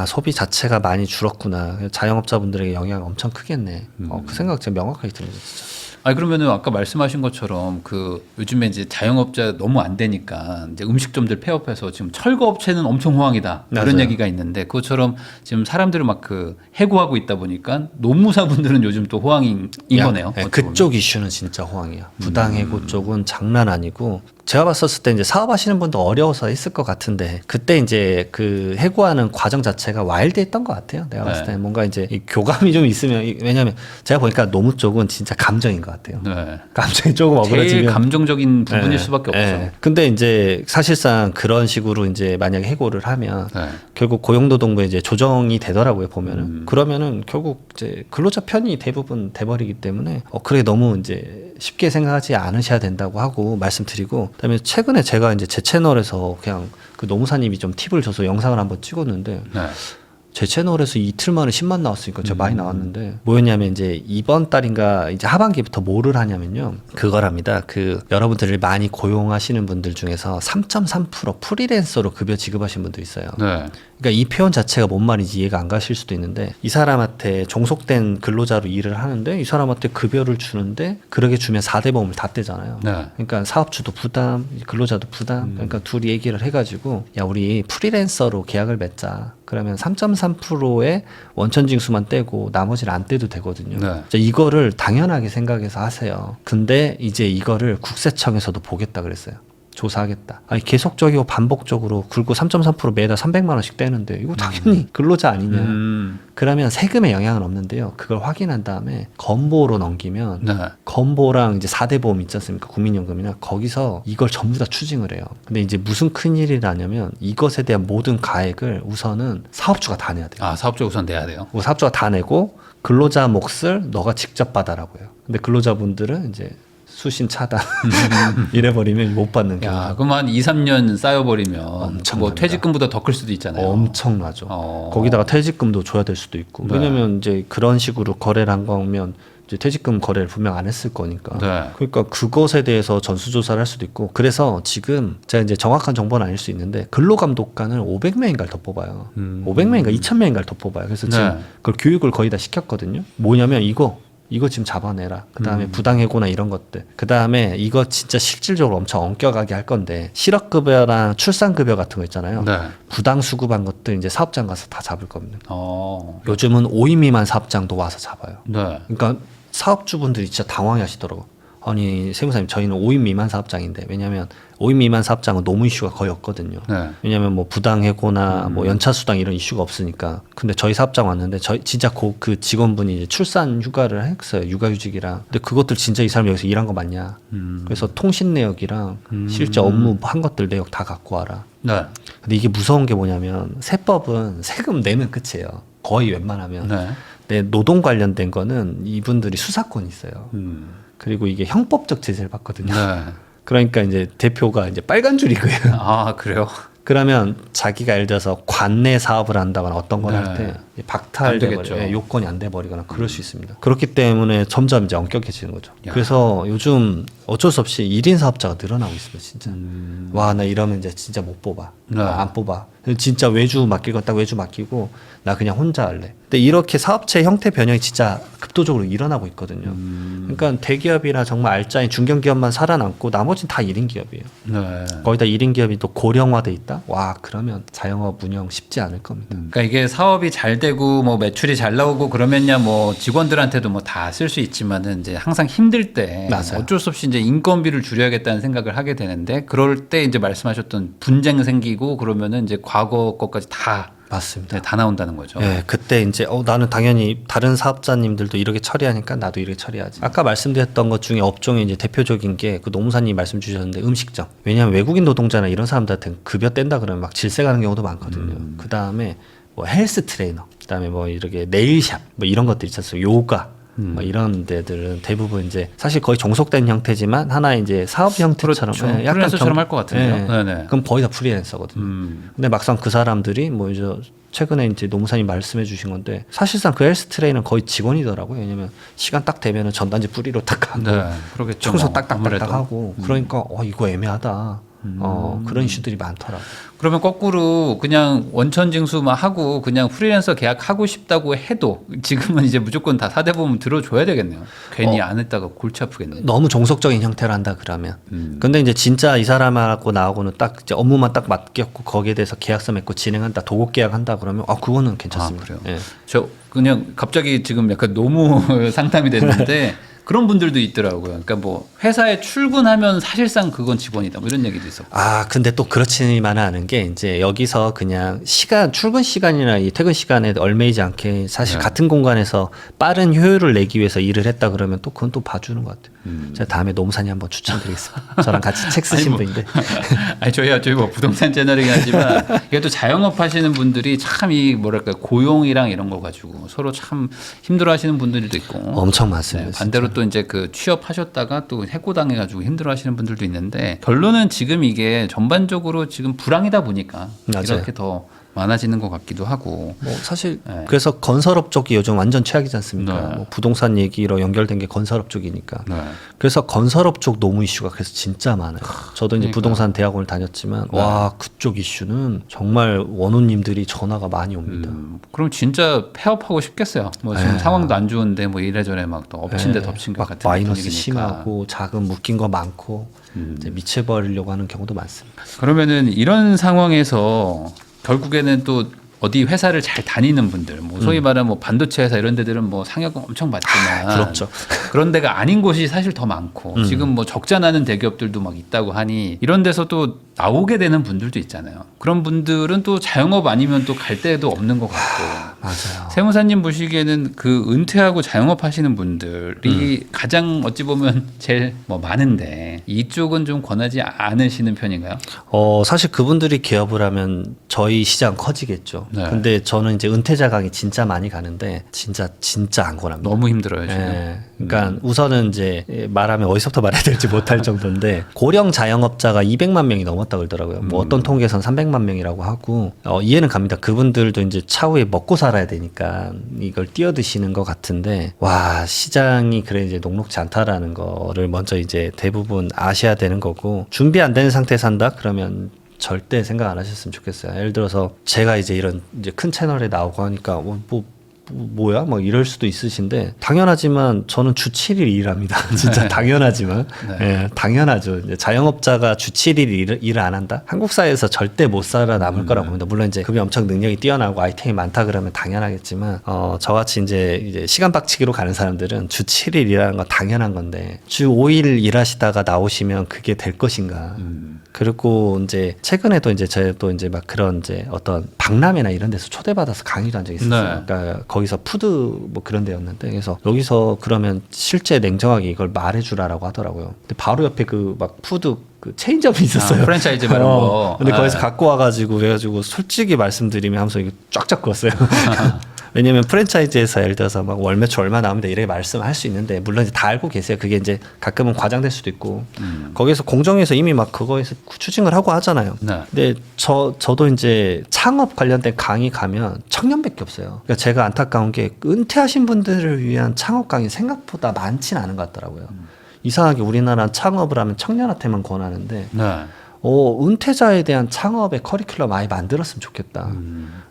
소비 자체가 많이 줄었구나. 자영업자분들에게 영향이 엄청 크겠네. 그 생각 제가 명확하게 들어요, 진짜. 그러면은 아까 말씀하신 것처럼 그 요즘에 이제 자영업자 너무 안 되니까 이제 음식점들 폐업해서 지금 철거 업체는 엄청 호황이다 이런 맞아요. 얘기가 있는데 그것처럼 지금 사람들을 막 그 해고하고 있다 보니까 노무사분들은 요즘 또 호황인 거네요. 네, 어찌 그쪽 보면. 이슈는 진짜 호황이야. 부당해고 쪽은 장난 아니고 제가 봤었을 때 이제 사업하시는 분도 어려워서 했을 것 같은데 그때 이제 그 해고하는 과정 자체가 와일드했던 것 같아요. 내가 봤을 때 뭔가 이제 이 교감이 좀 있으면 왜냐하면 제가 보니까 노무 쪽은 진짜 감정인 것 같아요. 네. 감정이 조금 억울해지면 제일 감정적인 부분일 수밖에 없어. 근데 이제 사실상 그런 식으로 이제 만약에 해고를 하면 네. 결국 고용노동부에 이제 조정이 되더라고요 보면은 그러면은 결국 이제 근로자 편이 대부분 돼버리기 때문에 그래 너무 이제 쉽게 생각하지 않으셔야 된다고 하고 말씀드리고 그다음에 최근에 제가 이제 제 채널에서 그냥 그 노무사님이 좀 팁을 줘서 영상을 한번 찍었는데 네. 제 채널에서 이틀 만에 10만 나왔으니까 진짜 많이 나왔는데 뭐였냐면 이제 이번 달인가 이제 하반기부터 뭐를 하냐면요 그거랍니다. 그 여러분들을 많이 고용하시는 분들 중에서 3.3% 프리랜서로 급여 지급하신 분도 있어요. 네. 그러니까 이 표현 자체가 뭔 말인지 이해가 안 가실 수도 있는데 이 사람한테 종속된 근로자로 일을 하는데 이 사람한테 급여를 주는데 그렇게 주면 4대 보험을 다 떼잖아요. 네. 그러니까 사업주도 부담, 근로자도 부담. 그러니까 둘이 얘기를 해가지고 야 우리 프리랜서로 계약을 맺자. 그러면 3.3%의 원천징수만 떼고 나머지를 안 떼도 되거든요. 네. 이거를 당연하게 생각해서 하세요. 근데 이제 이거를 국세청에서도 보겠다 그랬어요. 조사하겠다. 아니 계속적이고 반복적으로 굴고 3.3% 매달 300만 원씩 떼는데 이거 당연히 근로자 아니냐. 그러면 세금에 영향은 없는데요. 그걸 확인한 다음에 건보로 넘기면 네. 건보랑 이제 4대 보험 있지 않습니까? 국민연금이나 거기서 이걸 전부 다 추징을 해요. 근데 이제 무슨 큰일이 나냐면 이것에 대한 모든 가액을 우선은 사업주가 다 내야 돼요. 아, 사업자 우선 내야 돼요. 사업주가 다 내고 근로자 몫을 너가 직접 받아라고 해요. 근데 근로자분들은 이제 수신 차단 이래버리면 못 받는 경우 야, 그럼 한 2, 3년 쌓여버리면 엄청납니다. 뭐 퇴직금보다 더 클 수도 있잖아요. 엄청나죠. 거기다가 퇴직금도 줘야 될 수도 있고. 네. 왜냐면 이제 그런 식으로 거래를 한 거면 이제 퇴직금 거래를 분명 안 했을 거니까. 네. 그러니까 그것에 대해서 전수조사를 할 수도 있고. 그래서 지금 제가 이제 정확한 정보는 아닐 수 있는데 근로감독관을 500명인가를 더 뽑아요. 500명인가 2000명인가를 더 뽑아요. 그래서 지금 네. 그걸 교육을 거의 다 시켰거든요. 뭐냐면 이거 지금 잡아내라. 그 다음에 부당해고나 이런 것들. 그 다음에 이거 진짜 실질적으로 엄청 엄격하게 할 건데 실업급여랑 출산급여 같은 거 있잖아요. 네. 부당 수급한 것들 이제 사업장 가서 다 잡을 겁니다. 어. 요즘은 5인 미만 사업장도 와서 잡아요. 네. 그러니까 사업주분들이 진짜 당황해 하시더라고. 아니 세무사님 저희는 5인 미만 사업장인데 왜냐하면 5인 미만 사업장은 노무 이슈가 거의 없거든요. 네. 왜냐하면 뭐 부당해고나 뭐 연차수당 이런 이슈가 없으니까. 근데 저희 사업장 왔는데 저희 진짜 그 직원분이 이제 출산 휴가를 했어요. 육아휴직이랑. 근데 그것들 진짜 이 사람 여기서 일한 거 맞냐? 그래서 통신 내역이랑 실제 업무 한 것들 내역 다 갖고 와라. 네. 근데 이게 무서운 게 뭐냐면 세법은 세금 내면 끝이에요. 거의 웬만하면. 네. 근데 노동 관련된 거는 이분들이 수사권이 있어요. 그리고 이게 형법적 제재를 받거든요. 네. 그러니까 이제 대표가 이제 빨간 줄이 그예요. 아, 그래요? 그러면 자기가 예를 들어서 관내 사업을 한다거나 어떤 걸 할 때 안 박탈되거나 되겠죠. 요건이 안 돼 버리거나 그럴 수 있습니다. 그렇기 때문에 점점 이제 엄격해지는 거죠. 야. 그래서 요즘 어쩔 수 없이 1인 사업자가 늘어나고 있습니다. 진짜. 와, 나 이러면 이제 진짜 못 뽑아. 네. 안 뽑아. 진짜 외주 맡길 거 딱 외주 맡기고 나 그냥 혼자 할래. 근데 이렇게 사업체 형태 변형이 진짜 급도적으로 일어나고 있거든요. 그러니까 대기업이나 정말 알짜인 중견기업만 살아남고 나머지는 다 1인 기업이에요. 네. 거의 다 1인 기업이 또 고령화돼 있다? 와, 그러면 자영업 운영 쉽지 않을 겁니다. 그러니까 이게 사업이 잘 되고 뭐 매출이 잘 나오고 그러면야 뭐 직원들한테도 뭐 다 쓸 수 있지만은 이제 항상 힘들 때 맞아요. 어쩔 수 없이 이제 인건비를 줄여야겠다는 생각을 하게 되는데 그럴 때 이제 말씀하셨던 분쟁 생기고 그러면은 이제 과거 것까지 다 맞습니다. 네, 다 나온다는 거죠. 예, 그때 이제 나는 당연히 다른 사업자님들도 이렇게 처리하니까 나도 이렇게 처리하지. 아까 말씀드렸던 것 중에 업종이 이제 대표적인 게 그 노무사님 말씀 주셨는데 음식점. 왜냐하면 외국인 노동자나 이런 사람들한테 급여 뗀다 그러면 막 질세 가는 경우도 많거든요. 그 다음에 뭐 헬스 트레이너, 그 다음에 뭐 이렇게 네일샵, 뭐 이런 것들 있었어요. 요가. 뭐 이런 데들은 대부분 이제 사실 거의 종속된 형태지만 하나의 이제 사업 형태처럼 그렇죠. 예, 프리랜서처럼 할 것 같은데요. 예, 네네. 그럼 거의 다 프리랜서거든요. 근데 막상 그 사람들이 뭐 이제 최근에 이제 노무사님 말씀해 주신 건데 사실상 그 헬스 트레이너는 거의 직원이더라고요. 왜냐면 시간 딱 되면은 전단지 뿌리로 딱 하고 네, 그러겠죠. 청소 뭐, 딱딱딱딱 아무래도. 하고 그러니까 이거 애매하다. 그런 이슈들이 많더라고요. 그러면 거꾸로 그냥 원천징수만 하고 그냥 프리랜서 계약하고 싶다고 해도 지금은 이제 무조건 다 사대보험 들어줘야 되겠네요. 괜히 안 했다가 골치 아프겠네요. 너무 종속적인 형태로 한다 그러면. 근데 이제 진짜 이 사람하고 나하고는 딱 이제 업무만 딱 맡겼고 거기에 대해서 계약서 맺고 진행한다, 도급 계약한다 그러면 그거는 괜찮습니다. 그래요? 예. 저 그냥 갑자기 지금 약간 너무 상담이 됐는데 그런 분들도 있더라고요. 그러니까 뭐 회사에 출근하면 사실상 그건 직원이다. 뭐 이런 얘기도 있었고. 근데 또 그렇지만은 않은 게 이제 여기서 그냥 출근 시간이나 이 퇴근 시간에 얽매이지 않게 사실 네. 같은 공간에서 빠른 효율을 내기 위해서 일을 했다 그러면 또 그건 또 봐주는 것 같아요. 제가 다음에 노무사님 한번 추천드리겠습니다. 저랑 같이 책 쓰신 분인데. 아니 저희 뭐 부동산 채널이긴 하지만 이게 또 자영업 하시는 분들이 참 이 뭐랄까 고용이랑 이런 거 가지고 서로 참 힘들어하시는 분들도 있고. 엄청 많습니다. 네, 반대로 또 이제 그 취업하셨다가 또 해고당해가지고 힘들어하시는 분들도 있는데 결론은 지금 이게 전반적으로 지금 불황이다 보니까 맞아요. 이렇게 더 많아지는 것 같기도 하고. 뭐 사실 네. 그래서 건설업 쪽이 요즘 완전 최악이지 않습니까? 네. 뭐 부동산 얘기로 연결된 게 건설업 쪽이니까. 네. 그래서 건설업 쪽 노무 이슈가 그래서 진짜 많아요. 저도 이제 그러니까요. 부동산 대학원을 다녔지만 네. 와 그쪽 이슈는 정말 원우님들이 전화가 많이 옵니다. 그럼 진짜 폐업하고 싶겠어요. 뭐 지금 네. 상황도 안 좋은데 뭐 이래저래 막 또 엎친 데 네. 덮친 것 막 같은 마이너스 분위기니까. 심하고 자금 묶인 거 많고 이제 미쳐버리려고 하는 경우도 많습니다. 그러면은 이런 상황에서 결국에는 또 어디 회사를 잘 다니는 분들, 뭐 소위 말하는 뭐 반도체 회사 이런 데들은 뭐 상여금 엄청 받지만 부럽죠. 그런 데가 아닌 곳이 사실 더 많고 지금 뭐 적자 나는 대기업들도 막 있다고 하니 이런 데서 또 나오게 되는 분들도 있잖아요. 그런 분들은 또 자영업 아니면 또 갈 데도 없는 것 같고. 맞아요. 세무사님 보시기에는 그 은퇴하고 자영업 하시는 분들이 가장 어찌 보면 제일 뭐 많은데 이쪽은 좀 권하지 않으시는 편인가요? 사실 그분들이 개업을 하면 저희 시장 커지겠죠. 네. 근데 저는 이제 은퇴자 강의 진짜 많이 가는데 진짜 안 권합니다. 너무 힘들어요 지금. 예, 그러니까 우선은 이제 말하면 어디서부터 말해야 될지 못할 정도인데 고령 자영업자가 200만 명이 넘었다 그러더라고요. 뭐 어떤 통계에선 300만 명이라고 하고 이해는 갑니다. 그분들도 이제 차후에 먹고 살아야 되니까 이걸 뛰어드시는 것 같은데 와 시장이 그래 이제 녹록지 않다라는 거를 먼저 이제 대부분 아셔야 되는 거고 준비 안 된 상태에서 한다 그러면 절대 생각 안 하셨으면 좋겠어요. 예를 들어서 제가 이제 이런 이제 큰 채널에 나오고 하니까 뭐야? 뭐 이럴 수도 있으신데 당연하지만 저는 주 7일 일합니다. 진짜 당연하지만 예, 당연하죠. 이제 자영업자가 주 7일 일을 안 한다? 한국 사회에서 절대 못 살아남을 거라고 봅니다. 물론 이제 그게 엄청 능력이 뛰어나고 아이템이 많다 그러면 당연하겠지만 저같이 이제 시간 빡치기로 가는 사람들은 주 7일 일하는 건 당연한 건데 주 5일 일하시다가 나오시면 그게 될 것인가? 그리고 이제 최근에도 이제 저도 이제 막 그런 이제 어떤 박람회나 이런 데서 초대받아서 강의도 한 적이 있었어요. 네. 그러니까 거기서 푸드 뭐 그런 데였는데 그래서 여기서 그러면 실제 냉정하게 이걸 말해주라라고 하더라고요. 근데 바로 옆에 그 막 푸드 그 체인점이 있었어요. 프랜차이즈 이런 거. 근데 거기서 갖고 와가지고 그래가지고 솔직히 말씀드리면 하면서 이거 쫙쫙 그었어요. 왜냐면 프랜차이즈에서 예를 들어서 막 월 매출 얼마 나오면 이렇게 말씀할 수 있는데 물론 이제 다 알고 계세요. 그게 이제 가끔은 과장될 수도 있고 거기서 공정에서 이미 막 그거에서 추징을 하고 하잖아요. 네. 근데 저도 이제 창업 관련된 강의 가면 청년밖에 없어요. 그러니까 제가 안타까운 게 은퇴하신 분들을 위한 창업 강의 생각보다 많지는 않은 것 같더라고요. 이상하게 우리나라는 창업을 하면 청년한테만 권하는데 네. 은퇴자에 대한 창업의 커리큘럼 아예 만들었으면 좋겠다.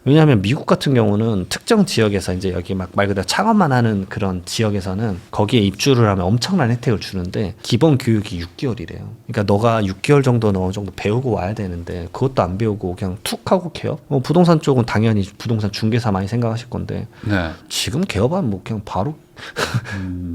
왜냐하면 미국 같은 경우는 특정 지역에서 이제 여기 막 말 그대로 창업만 하는 그런 지역에서는 거기에 입주를 하면 엄청난 혜택을 주는데 기본 교육이 6개월이래요. 그러니까 너가 6개월 정도는 어느 정도 배우고 와야 되는데 그것도 안 배우고 그냥 툭 하고 개업? 부동산 쪽은 당연히 부동산 중개사 많이 생각하실 건데 네. 지금 개업하면 뭐 그냥 바로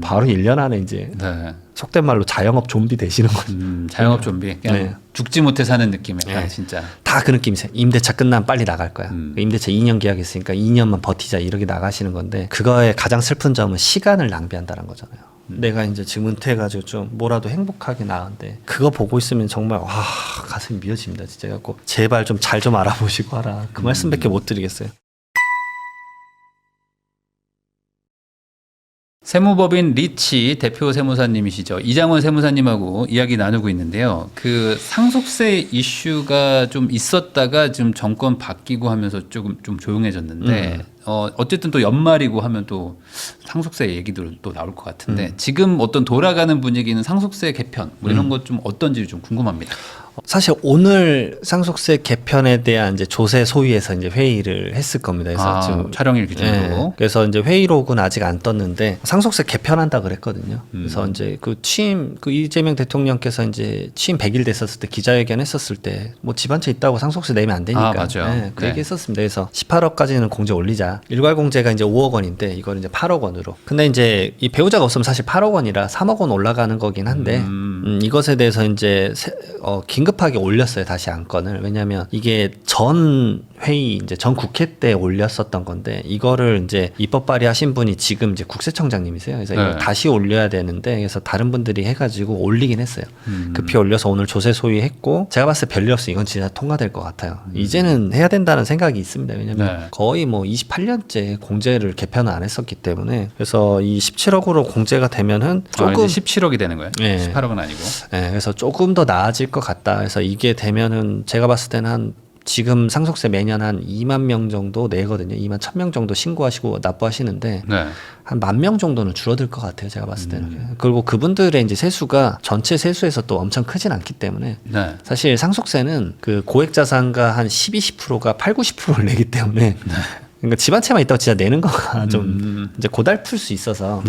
바로 1년 안에 이제 네. 속된 말로 자영업 좀비 되시는 거죠. 자영업 좀비. 그냥 네. 죽지 못해 사는 느낌이야. 네. 진짜. 다 그 느낌이세요. 임대차 끝나면 빨리 나갈 거야. 임대차 2년 계약했으니까 2년만 버티자 이렇게 나가시는 건데 그거의 가장 슬픈 점은 시간을 낭비한다는 거잖아요. 내가 이제 지금 은퇴해가지고 좀 뭐라도 행복하게 나은데 그거 보고 있으면 정말 와 가슴이 미어집니다. 진짜 갖고 제발 좀 잘 좀 알아보시고 하라. 그 말씀밖에 못 드리겠어요. 세무법인 리치 대표 세무사님이시죠. 이장원 세무사님하고 이야기 나누고 있는데요. 그 상속세 이슈가 좀 있었다가 지금 정권 바뀌고 하면서 조금 좀 조용해졌는데 어쨌든 또 연말이고 하면 또 상속세 얘기도 또 나올 것 같은데 지금 어떤 돌아가는 분위기는 상속세 개편 뭐 이런 것 좀 어떤지 좀 궁금합니다. 사실 오늘 상속세 개편에 대한 이제 조세 소위에서 이제 회의를 했을 겁니다. 그래서 지금 촬영일 기준으로. 그래서 이제 회의록은 아직 안 떴는데 상속세 개편한다 그랬거든요. 그래서 이제 그 이재명 대통령께서 이제 취임 100일 됐었을 때 기자회견 했었을 때 뭐 집 한 채 있다고 상속세 내면 안 되니까. 맞아요. 네, 그 얘기 했었습니다. 그래서 18억까지는 공제 올리자. 일괄 공제가 이제 5억 원인데 이걸 이제 8억 원으로. 근데 이제 이 배우자가 없으면 사실 8억 원이라 3억 원 올라가는 거긴 한데 이것에 대해서 이제 긴급하게 올렸어요. 다시 안건을. 왜냐하면 이게 전 회의 이제 전 국회 때 올렸었던 건데 이거를 이제 입법 발의하신 분이 지금 이제 국세청장님이세요. 그래서 이걸 다시 올려야 되는데 그래서 다른 분들이 해가지고 올리긴 했어요. 급히 올려서 오늘 조세 소위했고 제가 봤을 때 별일 없어. 이건 진짜 통과될 것 같아요. 이제는 해야 된다는 생각이 있습니다. 왜냐하면 거의 뭐 28년째 공제를 개편을 안 했었기 때문에 그래서 이 17억으로 공제가 되면은 조금 이제 17억이 되는 거예요. 네. 18억은 아니고. 네, 그래서 조금 더 나아질 것 같다. 그래서 이게 되면은 제가 봤을 때는 한 지금 상속세 매년 한 2만 명 정도 내거든요. 2만 1,000명 정도 신고하시고 납부하시는데 한 10,000명 정도는 줄어들 것 같아요. 제가 봤을 때는. 그리고 그분들의 이제 세수가 전체 세수에서 또 엄청 크진 않기 때문에 사실 상속세는 그 고액 자산가 한 12, 10%가 8, 90%를 내기 때문에 그러니까 집 한 채만 있다고 진짜 내는 거가 좀 이제 고달플 수 있어서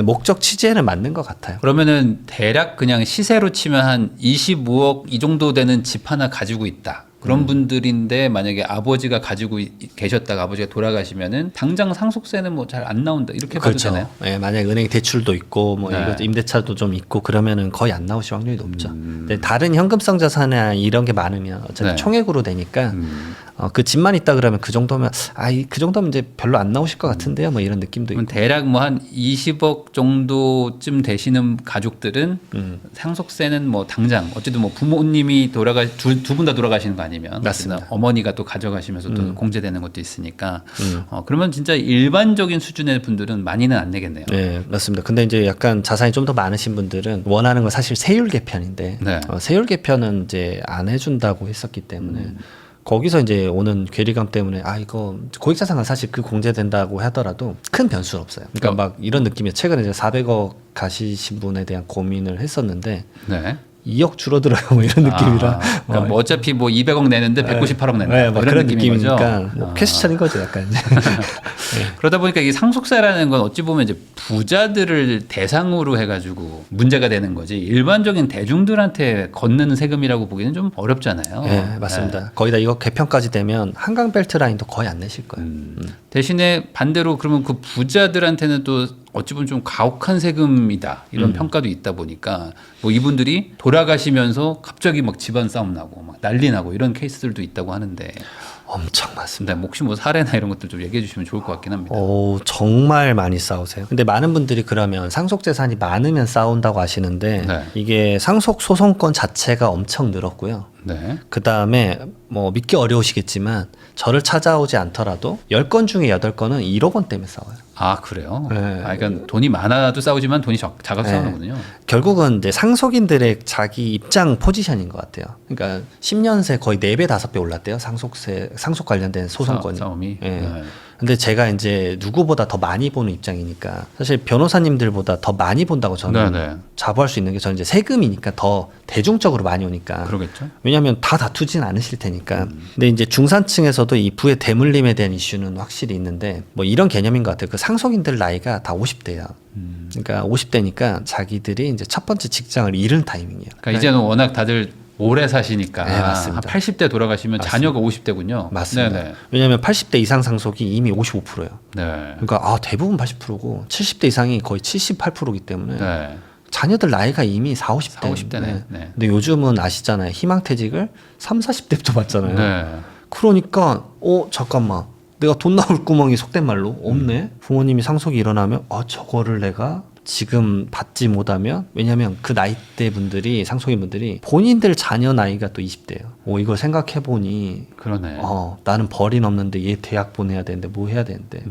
목적 취지에는 맞는 것 같아요. 그러면은 대략 그냥 시세로 치면 한 25억 이 정도 되는 집 하나 가지고 있다. 그런 분들인데 만약에 아버지가 가지고 계셨다가 아버지가 돌아가시면은 당장 상속세는 뭐 잘 안 나온다 이렇게 봐도 그렇죠. 되나요? 예, 만약 은행 대출도 있고 뭐 네. 이거 임대차도 좀 있고 그러면은 거의 안 나오실 확률이 높죠. 근데 다른 현금성 자산이나 이런 게 많으면 어차피 네. 총액으로 되니까 그 집만 있다 그러면 그 정도면 그 정도면 이제 별로 안 나오실 것 같은데요. 뭐 이런 느낌도 그럼 있고. 대략 뭐 한 20억 정도쯤 되시는 가족들은 상속세는 뭐 당장 어쨌든 뭐 부모님이 두 분 다 돌아가시는 거 아니면 맞습니다. 어머니가 또 가져가시면서 또 공제되는 것도 있으니까 그러면 진짜 일반적인 수준의 분들은 많이는 안 내겠네요. 네, 맞습니다. 근데 이제 약간 자산이 좀 더 많으신 분들은 원하는 건 사실 세율 개편인데 네. 세율 개편은 이제 안 해준다고 했었기 때문에 거기서 이제 오는 괴리감 때문에 이거 고액자산은 사실 그 공제된다고 하더라도 큰 변수는 없어요. 그러니까 막 이런 느낌이에요. 최근에 이제 400억 가시신 분에 대한 고민을 했었는데 네. 2억 줄어들어요. 뭐 이런 느낌이라. 그러니까 뭐 어차피 뭐 200억 내는데 198억 낸다. 네, 뭐 막 이런 그런 느낌인 거죠. 느낌이니까 뭐 퀘스천인 거죠, 약간. 이제. 그러다 보니까 이 상속세라는 건 어찌 보면 이제 부자들을 대상으로 해가지고 문제가 되는 거지 일반적인 대중들한테 걷는 세금이라고 보기는 좀 어렵잖아요. 네, 맞습니다. 거의 다 이거 개편까지 되면 한강벨트 라인도 거의 안 내실 거예요. 대신에 반대로 그러면 그 부자들한테는 또 어찌 보면 좀 가혹한 세금이다 이런 평가도 있다 보니까 뭐 이분들이 돌아가시면서 갑자기 막 집안 싸움 나고 막 난리 나고 이런 케이스들도 있다고 하는데 엄청 많습니다. 네, 혹시 뭐 사례나 이런 것들 좀 얘기해 주시면 좋을 것 같긴 합니다. 정말 많이 싸우세요. 근데 많은 분들이 그러면 상속 재산이 많으면 싸운다고 하시는데 네. 이게 상속 소송권 자체가 엄청 늘었고요. 네. 그 다음에 뭐 믿기 어려우시겠지만 저를 찾아오지 않더라도 10건 중에 8건은 1억 원 때문에 싸워요. 아 그래요? 네. 그러니까 돈이 많아도 싸우지만 돈이 작아도 네. 싸우는군요. 결국은 이제 상속인들의 자기 입장 포지션인 것 같아요. 그러니까 10년 새 거의 4배, 5배 올랐대요. 상속 관련된 소송권이. 싸움이. 예. 네. 근데 제가 이제 누구보다 더 많이 보는 입장이니까 사실 변호사님들보다 더 많이 본다고 저는 네, 네. 자부할 수 있는 게 저는 이제 세금이니까 더 대중적으로 많이 오니까. 그러겠죠. 왜냐하면 다 다투진 않으실 테니까. 근데 이제 중산층에서도 이 부의 대물림에 대한 이슈는 확실히 있는데 뭐 이런 개념인 것 같아요. 그 상속인들 나이가 다 50대야. 그러니까 50대니까 자기들이 이제 첫 번째 직장을 잃은 타이밍이에요. 그러니까 이제는 워낙 다들 오래 사시니까 네, 맞습니다. 한 80대 돌아가시면 자녀가 50대군요. 맞습니다. 네네. 왜냐하면 80대 이상 상속이 이미 55%예요. 네. 그러니까 대부분 80%고 70대 이상이 거의 78%이기 때문에 네. 자녀들 나이가 이미 40, 50대. 40, 50대네. 네. 근데 요즘은 아시잖아요. 희망퇴직을 30, 40대부터 받잖아요. 네. 그러니까 잠깐만. 내가 돈 나올 구멍이 속된 말로 없네. 부모님이 상속이 일어나면 저거를 내가 지금 받지 못하면 왜냐하면 그 나이대 분들이 상속인 분들이 본인들 자녀 나이가 또 20대예요. 이걸 생각해 보니 그러네. 나는 벌이 넘는데 얘 대학 보내야 되는데 뭐 해야 되는데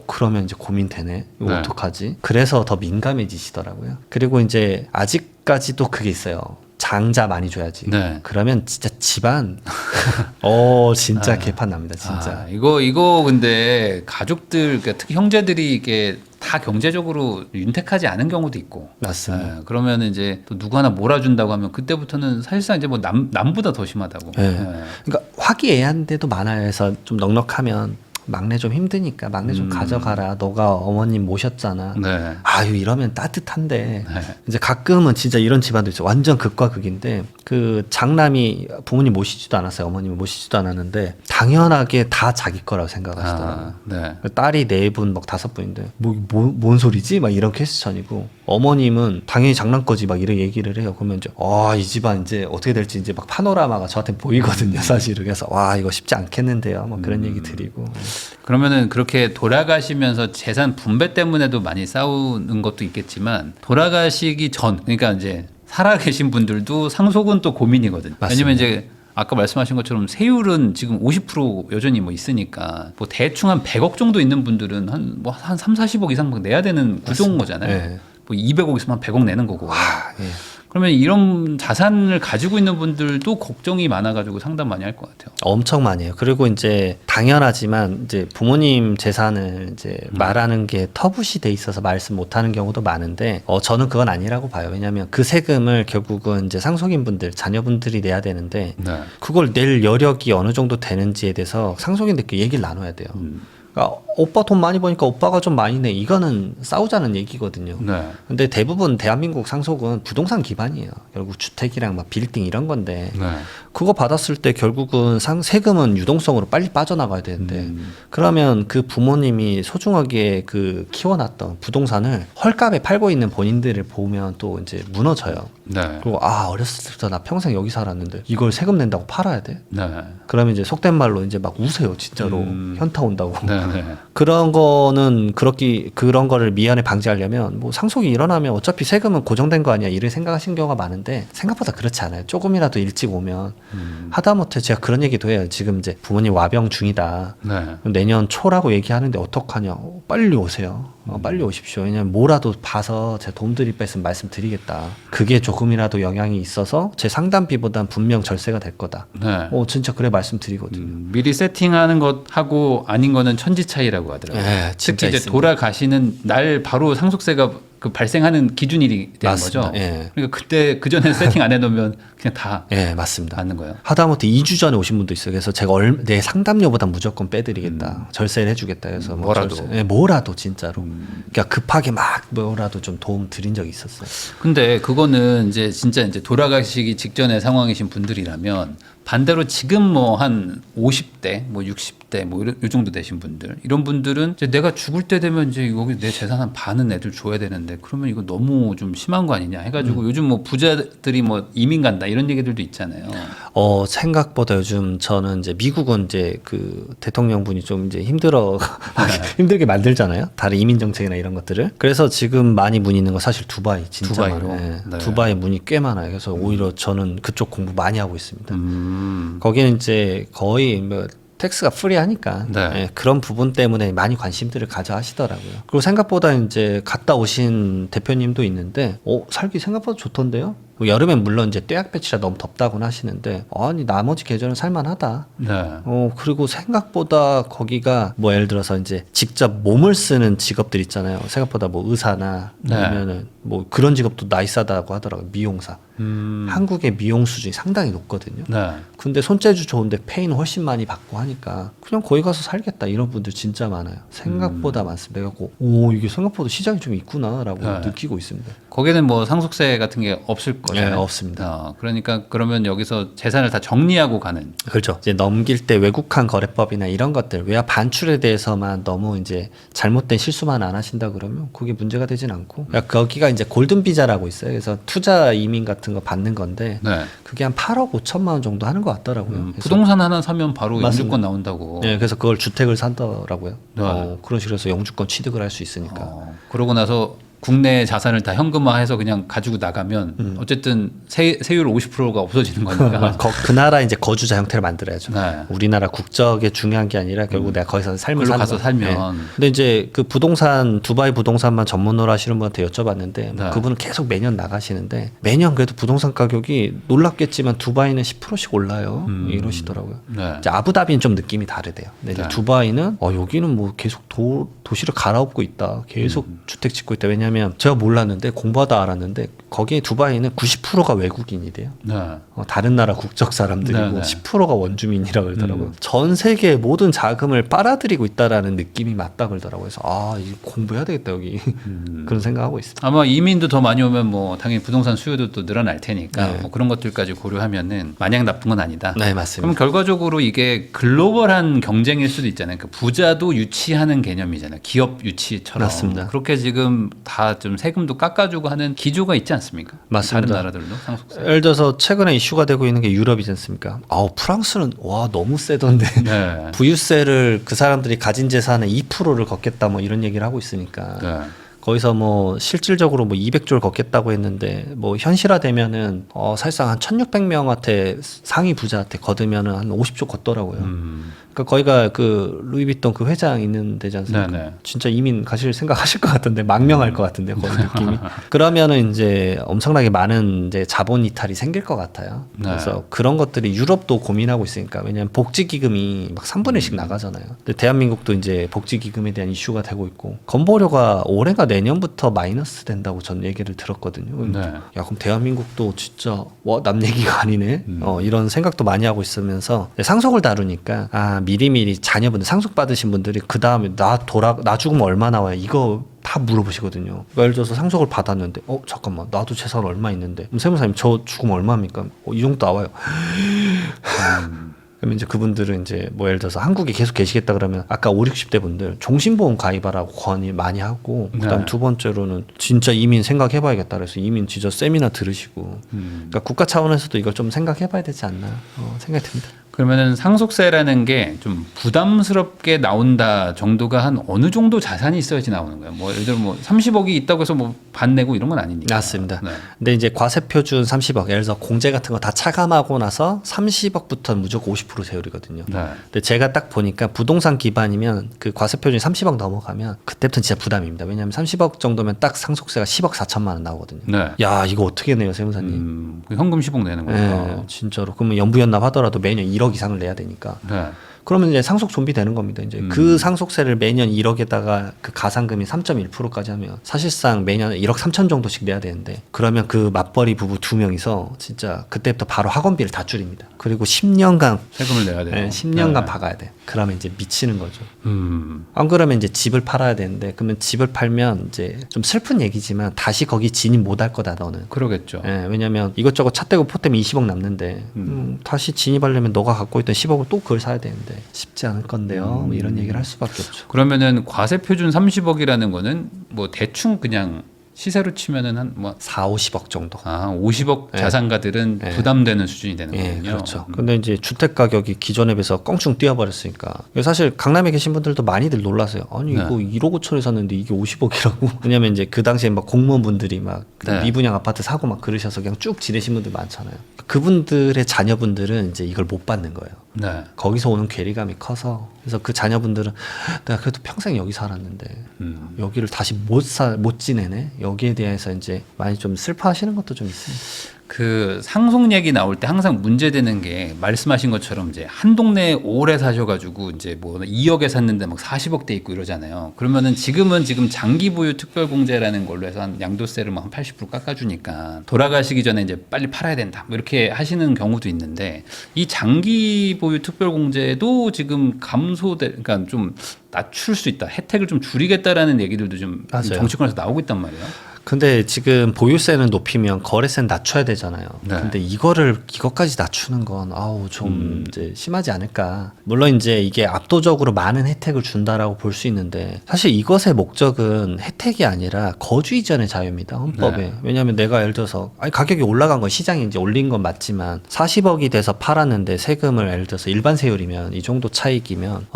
그러면 이제 고민되네. 이거 네. 어떡하지? 그래서 더 민감해지시더라고요. 그리고 이제 아직까지도 그게 있어요. 장자 많이 줘야지. 네. 그러면 진짜 집안 진짜 개판 납니다. 진짜. 이거 근데 가족들 그러니까 특히 형제들이 이게 다 경제적으로 윤택하지 않은 경우도 있고. 맞습니다. 그러면 이제 또 누구 하나 몰아준다고 하면 그때부터는 사실상 이제 뭐 남보다 더 심하다고. 네. 그러니까 화기애애한데도 많아요. 해서 좀 넉넉하면 막내 좀 힘드니까 막내 좀 가져가라. 너가 어머님 모셨잖아. 네. 아유 이러면 따뜻한데 이제 가끔은 진짜 이런 집안도 있어. 완전 극과 극인데 그 장남이 부모님 모시지도 않았어요. 어머님을 모시지도 않았는데 당연하게 다 자기 거라고 생각하시더라고요. 네. 딸이 4분 막 5분인데 뭔 소리지? 막 이런 퀘스천이고 어머님은 당연히 장난 거지 막 이런 얘기를 해요. 그러면 이제 이 집안 이제 어떻게 될지 이제 막 파노라마가 저한테 보이거든요. 사실은. 그래서 이거 쉽지 않겠는데요. 막 그런 얘기 드리고. 그러면은 그렇게 돌아가시면서 재산 분배 때문에도 많이 싸우는 것도 있겠지만 돌아가시기 전 그러니까 이제 살아계신 분들도 상속은 또 고민이거든요. 맞습니다. 왜냐면 이제 아까 말씀하신 것처럼 세율은 지금 50% 여전히 뭐 있으니까 뭐 대충 한 100억 정도 있는 분들은 한 3, 40억 이상 막 내야 되는 구조인 거잖아요. 네. 뭐 200억 있으면 한 100억 내는 거고. 예. 그러면 이런 자산을 가지고 있는 분들도 걱정이 많아가지고 상담 많이 할 것 같아요. 엄청 많이 해요. 그리고 이제 당연하지만 이제 부모님 재산을 이제 말하는 게 터부시 돼 있어서 말씀 못 하는 경우도 많은데 저는 그건 아니라고 봐요. 왜냐하면 그 세금을 결국은 이제 상속인 분들, 자녀분들이 내야 되는데 네. 그걸 낼 여력이 어느 정도 되는지에 대해서 상속인들끼리 얘기를 나눠야 돼요. 그러니까 오빠 돈 많이 버니까 오빠가 좀 많이 내. 이거는 싸우자는 얘기거든요. 네. 근데 대부분 대한민국 상속은 부동산 기반이에요. 결국 주택이랑 막 빌딩 이런 건데 네. 그거 받았을 때 결국은 세금은 유동성으로 빨리 빠져나가야 되는데 그러면 그 부모님이 소중하게 그 키워놨던 부동산을 헐값에 팔고 있는 본인들을 보면 또 이제 무너져요. 네. 그리고 어렸을 때부터 나 평생 여기 살았는데 이걸 세금 낸다고 팔아야 돼? 네. 그러면 이제 속된 말로 이제 막 우세요, 진짜로. 현타 온다고. 네. 네. 그런 거는 그런 거를 미연에 방지하려면 뭐 상속이 일어나면 어차피 세금은 고정된 거 아니야 이를 생각하시는 경우가 많은데 생각보다 그렇지 않아요. 조금이라도 일찍 오면 하다못해 제가 그런 얘기도 해요. 지금 이제 부모님 와병 중이다. 네. 내년 초라고 얘기하는데 어떡하냐. 빨리 오세요. 빨리 오십시오. 왜냐면 뭐라도 봐서 제 도움 드릴 뻔했으면 말씀드리겠다. 그게 조금이라도 영향이 있어서 제 상담비보단 분명 절세가 될 거다. 네. 진짜 그래 말씀드리거든요. 미리 세팅하는 것하고 아닌 거는 천지 차이라고 하더라고요. 네, 진짜 특히 이제 있습니다. 돌아가시는 날 바로 상속세가 그 발생하는 기준이 되는 맞습니다. 거죠. 예. 그러니까 그때 그 전에 세팅 안 해놓으면 그냥 다 예, 맞습니다. 받는 거예요. 하다못해 2주 전에 오신 분도 있어요. 그래서 제가 내 상담료보다 무조건 빼드리겠다. 절세를 해주겠다 해서 뭐 뭐라도. 절세. 예, 뭐라도 진짜로. 그러니까 급하게 막 뭐라도 좀 도움 드린 적이 있었어요. 근데 그거는 이제 진짜 이제 돌아가시기 직전의 상황이신 분들이라면 반대로 지금 뭐 한 50대, 뭐 60대, 뭐 이 정도 되신 분들 이런 분들은 이제 내가 죽을 때 되면 이제 여기 내 재산 한 반은 애들 줘야 되는데 그러면 이거 너무 좀 심한 거 아니냐 해가지고 요즘 뭐 부자들이 뭐 이민 간다 이런 얘기들도 있잖아요. 생각보다 요즘 저는 이제 미국은 이제 그 대통령분이 좀 이제 힘들게 만들잖아요. 다른 이민 정책이나 이런 것들을. 그래서 지금 많이 문의 있는 거 사실 두바이 진짜 두바이로? 많아요. 예, 네. 두바이 문의 꽤 많아요. 그래서 오히려 저는 그쪽 공부 많이 하고 있습니다. 거기는 이제 거의 뭐 텍스가 프리하니까 네. 예, 그런 부분 때문에 많이 관심들을 가져 하시더라고요. 그리고 생각보다 이제 갔다 오신 대표님도 있는데 살기 생각보다 좋던데요. 뭐 여름엔 물론 이제 떼약볕이라 너무 덥다고는 하시는데 아니 나머지 계절은 살만하다. 네. 그리고 생각보다 거기가 뭐 예를 들어서 이제 직접 몸을 쓰는 직업들 있잖아요. 생각보다 뭐 의사나 네. 아니면은 뭐 그런 직업도 나이스하다고 하더라고요. 미용사. 한국의 미용 수준이 상당히 높거든요. 네. 근데 손재주 좋은데 페이는 훨씬 많이 받고 하니까 그냥 거기 가서 살겠다 이런 분들 진짜 많아요. 생각보다 많습니다. 그래갖고 이게 생각보다 시장이 좀 있구나라고 네. 느끼고 있습니다. 거기는 뭐 상속세 같은 게 없을 거잖아요. 네, 없습니다. 그러니까 그러면 여기서 재산을 다 정리하고 가는. 그렇죠. 이제 넘길 때 외국한 거래법이나 이런 것들, 외화 반출에 대해서만 너무 이제 잘못된 실수만 안 하신다 그러면 그게 문제가 되진 않고, 거기가 이제 골든 비자라고 있어요. 그래서 투자 이민 같은 거 받는 건데, 네. 그게 한 8억 5천만 원 정도 하는 것 같더라고요. 그래서 부동산 하나 사면 바로 맞습니다. 영주권 나온다고. 네, 그래서 그걸 주택을 산다라고요. 네. 그런 식으로 해서 영주권 취득을 할 수 있으니까. 그러고 나서 국내 자산을 다 현금화해서 그냥 가지고 나가면 어쨌든 세율 50%가 없어지는 거니까. 그 나라 이제 거주자 형태를 만들어야죠. 네. 우리나라 국적이 중요한 게 아니라 결국 내가 거기서 삶을 글로 사는 가서 거예요. 살면. 네. 근데 이제 그 부동산 두바이 부동산만 전문으로 하시는 분한테 여쭤봤는데 네. 그분은 계속 매년 나가시는데 매년 그래도 부동산 가격이 놀랍겠지만 두바이는 10%씩 올라요. 이러시더라고요. 네. 이제 아부다비는 좀 느낌이 다르대요. 근데 이제 네. 두바이는 여기는 뭐 계속 도시를 갈아엎고 있다. 계속 주택 짓고 있다. 왜냐하면 제가 몰랐는데 공부하다 알았는데 거기 두바이는 90%가 외국인이래요. 네. 다른 나라 국적 사람들이고 네, 네. 10%가 원주민이라 그러더라고요. 전 세계의 모든 자금을 빨아들이고 있다라는 느낌이 맞다 그러더라고요. 그래서 이거 공부해야 되겠다 여기 그런 생각하고 있습니다. 아마 이민도 더 많이 오면 뭐 당연히 부동산 수요도 또 늘어날 테니까 네. 뭐 그런 것들까지 고려하면은 마냥 나쁜 건 아니다. 네, 맞습니다. 그럼 결과적으로 이게 글로벌한 경쟁일 수도 있잖아요. 그 부자도 유치하는 개념이잖아요. 기업 유치처럼. 맞습니다. 그렇게 지금 다 좀 세금도 깎아주고 하는 기조가 있지 않습니까? 맞습니다. 다른 나라들도 상속세. 예를 들어서 최근에 이슈가 되고 있는 게 유럽이지 않습니까? 프랑스는 너무 세던데 네. 부유세를 그 사람들이 가진 재산의 2%를 걷겠다 뭐 이런 얘기를 하고 있으니까 네. 거기서 뭐 실질적으로 뭐 200조를 걷겠다고 했는데 뭐 현실화되면은 사실상 한 1,600명한테 상위 부자한테 걷으면은 한 50조 걷더라고요. 그러니까 거기가 그 루이비통 그 회장 있는 데지 않습니까? 네네. 진짜 이민 가실 생각하실 것 같은데 망명할 것 같은데 거기 느낌이. 그러면은 이제 엄청나게 많은 이제 자본 이탈이 생길 것 같아요. 네. 그래서 그런 것들이 유럽도 고민하고 있으니까 왜냐하면 복지기금이 막 3분의 1씩 나가잖아요. 근데 대한민국도 이제 복지기금에 대한 이슈가 되고 있고 건보료가 올해가 내년부터 마이너스 된다고 전 얘기를 들었거든요. 네. 야 그럼 대한민국도 진짜 남 얘기가 아니네. 이런 생각도 많이 하고 있으면서 상속을 다루니까 미리미리 자녀분들 상속 받으신 분들이 그 다음에 나 죽으면 얼마 나와요? 이거 다 물어보시거든요. 그러니까 예를 들어서 상속을 받았는데 잠깐만 나도 재산 얼마 있는데 그럼 세무사님 저 죽으면 얼마입니까? 이 정도 나와요. 그러면 이제 그분들은 이제 뭐 예를 들어서 한국에 계속 계시겠다 그러면 아까 5, 60대 분들 종신보험 가입하라고 권유 많이 하고 그다음 두 번째로는 진짜 이민 생각해봐야겠다 그래서 이민 진짜 세미나 들으시고 그러니까 국가 차원에서도 이걸 좀 생각해봐야 되지 않나 생각이 듭니다. 그러면은 상속세라는 게 좀 부담스럽게 나온다 정도가 한 어느 정도 자산이 있어야지 나오는 거예요. 뭐 예를 들어 뭐 30억이 있다고 해서 뭐 반 내고 이런 건 아니니까. 맞습니다. 네. 근데 이제 과세표준 30억, 예를 들어서 공제 같은 거 다 차감하고 나서 30억부터 무조건 50% 세율이거든요. 네. 근데 제가 딱 보니까 부동산 기반이면 그 과세표준이 30억 넘어가면 그때부터 진짜 부담입니다. 왜냐하면 30억 정도면 딱 상속세가 10억 4천만 원 나오거든요. 네. 야 이거 어떻게 내요 세무사님? 그 현금 10억 내는 거니까. 네, 진짜로. 그러면 연부연납 하더라도 매년 1억 이상을 내야 되니까. 네. 그러면 이제 상속 좀비 되는 겁니다. 이제 그 상속세를 매년 1억에다가 그 가산금이 3.1%까지 하면 사실상 매년 1억 3천 정도씩 내야 되는데 그러면 그 맞벌이 부부 2명이서 진짜 그때부터 바로 학원비를 다 줄입니다. 그리고 10년간 세금을 내야 돼요. 네, 10년간 네. 박아야 돼. 그러면 이제 미치는 거죠. 안 그러면 이제 집을 팔아야 되는데 그러면 집을 팔면 이제 좀 슬픈 얘기지만 다시 거기 진입 못할 거다 너는. 그러겠죠. 예, 왜냐면 이것저것 차 떼고 포 때문에 20억 남는데 다시 진입하려면 너가 갖고 있던 10억을 또 그걸 사야 되는데 쉽지 않을 건데요. 뭐 이런 얘기를 할 수밖에 없죠. 그러면은 과세 표준 30억이라는 거는 뭐 대충 그냥 시세로 치면은 한 뭐 4, 50억 정도. 50억 네. 자산가들은 네. 부담되는 수준이 되는 예, 거군요. 그렇죠. 근데 이제 주택 가격이 기존에 비해서 껑충 뛰어버렸으니까 사실 강남에 계신 분들도 많이들 놀라세요. 아니 네. 이거 1억 5천에 샀는데 이게 50억이라고. 왜냐면 이제 그 당시에 막 공무원분들이 막 네. 미분양 아파트 사고 막 그러셔서 그냥 쭉 지내신 분들 많잖아요. 그분들의 자녀분들은 이제 이걸 못 받는 거예요. 네. 거기서 오는 괴리감이 커서 그래서 그 자녀분들은 내가 그래도 평생 여기 살았는데 여기를 다시 못 지내네. 여기에 대해서 이제 많이 좀 슬퍼하시는 것도 좀 있습니다. 그 상속 얘기 나올 때 항상 문제되는 게 말씀하신 것처럼 이제 한 동네에 오래 사셔가지고 이제 뭐 2억에 샀는데 막 40억대 있고 이러잖아요. 그러면은 지금 장기 보유 특별공제라는 걸로 해서 한 양도세를 막 한 80% 깎아주니까 돌아가시기 전에 이제 빨리 팔아야 된다. 뭐 이렇게 하시는 경우도 있는데 이 장기 보유 특별공제도 지금 그러니까 좀 낮출 수 있다. 혜택을 좀 줄이겠다라는 얘기들도 좀 맞아요. 정치권에서 나오고 있단 말이에요. 근데 지금 보유세는 높이면 거래세는 낮춰야 되잖아요. 네. 근데 이거까지 낮추는 건 좀 이제 심하지 않을까. 물론 이제 이게 압도적으로 많은 혜택을 준다라고 볼 수 있는데 사실 이것의 목적은 혜택이 아니라 거주 이전의 자유입니다. 헌법에. 네. 왜냐하면 내가 예를 들어서 가격이 올라간 건 시장이 이제 올린 건 맞지만 40억이 돼서 팔았는데 세금을 예를 들어서 일반 세율이면 이 정도 차익이면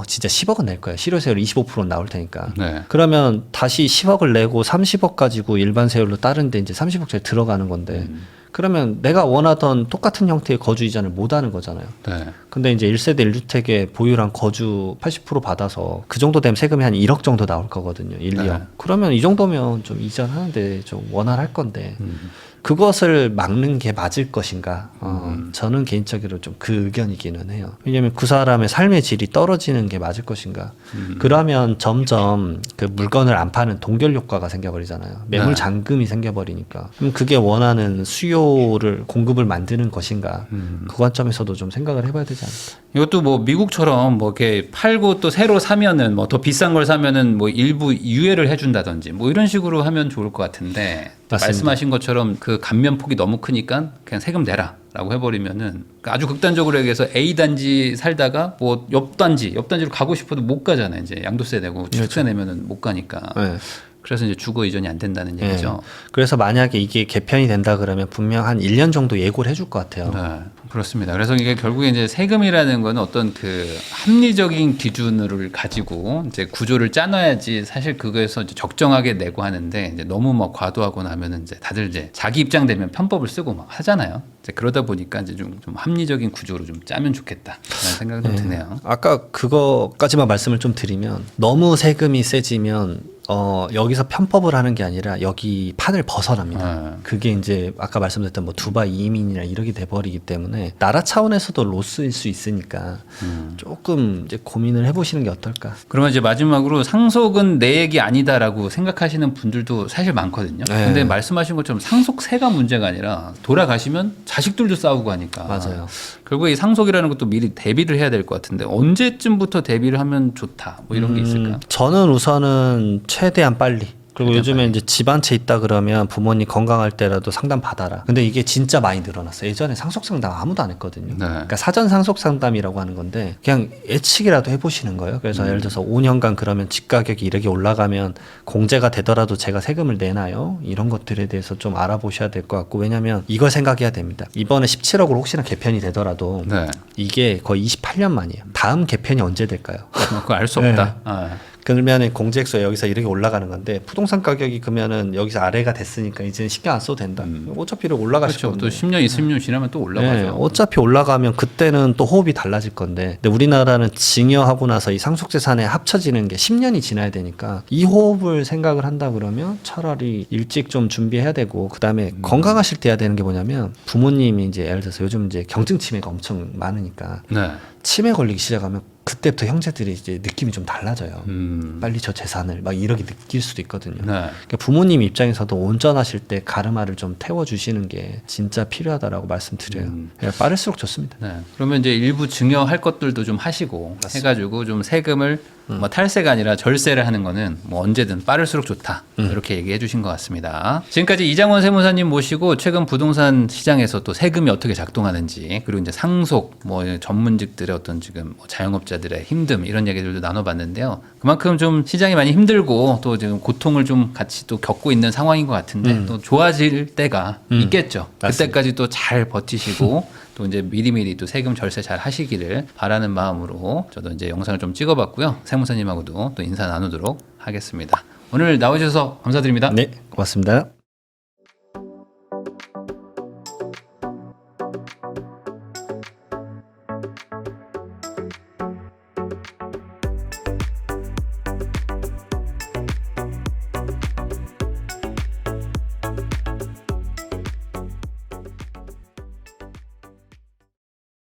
진짜 10억은 낼 거예요. 실효세율 25%는 나올 테니까. 네. 그러면 다시 10억을 내고 30억 가지고 일반 세율로 다른데 이제 30억짜리 들어가는 건데 그러면 내가 원하던 똑같은 형태의 거주 이전을 못 하는 거잖아요. 네. 근데 이제 1세대 1주택에 보유랑 거주 80% 받아서 그 정도 되면 세금이 한 1억 정도 나올 거거든요. 1, 네. 2억. 그러면 이 정도면 좀 이전하는데 좀 원활할 건데 그것을 막는 게 맞을 것인가? 저는 개인적으로 좀 그 의견이기는 해요. 왜냐하면 그 사람의 삶의 질이 떨어지는 게 맞을 것인가? 그러면 점점 그 물건을 안 파는 동결 효과가 생겨버리잖아요. 매물 잠금이 생겨버리니까. 그럼 그게 원하는 수요를 공급을 만드는 것인가? 그 관점에서도 좀 생각을 해봐야 되지 않을까? 이것도 뭐 미국처럼 뭐 이렇게 팔고 또 새로 사면은 뭐 더 비싼 걸 사면은 뭐 일부 유예를 해준다든지 뭐 이런 식으로 하면 좋을 것 같은데 맞습니다. 말씀하신 것처럼 그 감면폭이 너무 크니까 그냥 세금 내라라고 해버리면은 아주 극단적으로 얘기해서 A 단지 살다가 뭐 옆 단지로 가고 싶어도 못 가잖아요. 이제 양도세 내고 취득세 내면은 못 가니까. 네. 그래서 이제 주거 이전이 안 된다는 얘기죠. 그래서 만약에 이게 개편이 된다 그러면 분명 한 1년 정도 예고를 해줄 것 같아요. 네, 그렇습니다. 그래서 이게 결국에 이제 세금이라는 거는 어떤 그 합리적인 기준을 가지고 이제 구조를 짜놔야지 사실 그거에서 이제 적정하게 내고 하는데 이제 너무 막 과도하거나 하면은 이제 다들 이제 자기 입장 되면 편법을 쓰고 막 하잖아요. 이제 그러다 보니까 이제 좀 합리적인 구조로 좀 짜면 좋겠다라는 생각이 좀 드네요. 아까 그거까지만 말씀을 좀 드리면 너무 세금이 세지면 여기서 편법을 하는 게 아니라 여기 판을 벗어납니다. 그게 이제 아까 말씀드렸던 뭐 두바이 이민이나 이렇게 돼버리기 때문에 나라 차원에서도 로스일 수 있으니까 조금 이제 고민을 해보시는 게 어떨까. 그러면 이제 마지막으로 상속은 내 얘기 아니다라고 생각하시는 분들도 사실 많거든요. 네. 근데 말씀하신 것처럼 상속세가 문제가 아니라 돌아가시면 자식들도 싸우고 하니까. 맞아요. 결국 이 상속이라는 것도 미리 대비를 해야 될 것 같은데 언제쯤부터 대비를 하면 좋다 뭐 이런 게 있을까? 저는 우선은 최대한 빨리. 그리고 요즘에 이제 집 한 채 있다 그러면 부모님 건강할 때라도 상담 받아라. 근데 이게 진짜 많이 늘어났어요. 예전에 상속 상담 아무도 안 했거든요. 네. 그러니까 사전 상속 상담이라고 하는 건데 그냥 예측이라도 해보시는 거예요. 그래서 예를 들어서 5년간 그러면 집 가격이 이렇게 올라가면 공제가 되더라도 제가 세금을 내나요? 이런 것들에 대해서 좀 알아보셔야 될 것 같고, 왜냐하면 이걸 생각해야 됩니다. 이번에 17억으로 혹시나 개편이 되더라도 네. 이게 거의 28년 만이에요. 다음 개편이 언제 될까요? 그거 알 수 없다. 아. 그러면 공제액수가 여기서 이렇게 올라가는 건데 부동산 가격이 그러면은 여기서 아래가 됐으니까 이제는 신경 안 써도 된다. 어차피 이렇게 올라가실 그렇죠. 건데. 또 10년, 20년 지나면 또 올라가죠. 네, 어차피 올라가면 그때는 또 호흡이 달라질 건데, 근데 우리나라는 증여하고 나서 이 상속재산에 합쳐지는 게 10년이 지나야 되니까 이 호흡을 생각을 한다 그러면 차라리 일찍 좀 준비해야 되고, 그 다음에 건강하실 때 해야 되는 게 뭐냐면 부모님이 이제 예를 들어서 요즘 이제 경증 치매가 엄청 많으니까 네. 치매 걸리기 시작하면 그때부터 형제들이 이제 느낌이 좀 달라져요. 빨리 저 재산을 막 이렇게 느낄 수도 있거든요. 네. 그러니까 부모님 입장에서도 운전하실 때 가르마를 좀 태워주시는 게 진짜 필요하다라고 말씀드려요. 그러니까 빠를수록 좋습니다. 네. 그러면 이제 일부 증여할 것들도 좀 하시고 해가지고 좀 세금을 뭐 탈세가 아니라 절세를 하는 거는 뭐 언제든 빠를수록 좋다. 이렇게 얘기해 주신 것 같습니다. 지금까지 이장원 세무사님 모시고 최근 부동산 시장에서 또 세금이 어떻게 작동하는지, 그리고 이제 상속, 뭐 전문직들의 어떤 지금 뭐 자영업자들의 힘듦 이런 얘기들도 나눠봤는데요. 그만큼 좀 시장이 많이 힘들고 또 지금 고통을 좀 같이 또 겪고 있는 상황인 것 같은데 또 좋아질 때가 있겠죠. 맞습니다. 그때까지 또 잘 버티시고 또 이제 미리미리 또 세금 절세 잘 하시기를 바라는 마음으로 저도 이제 영상을 좀 찍어봤고요. 세무사님하고도 또 인사 나누도록 하겠습니다. 오늘 나오셔서 감사드립니다. 네, 고맙습니다.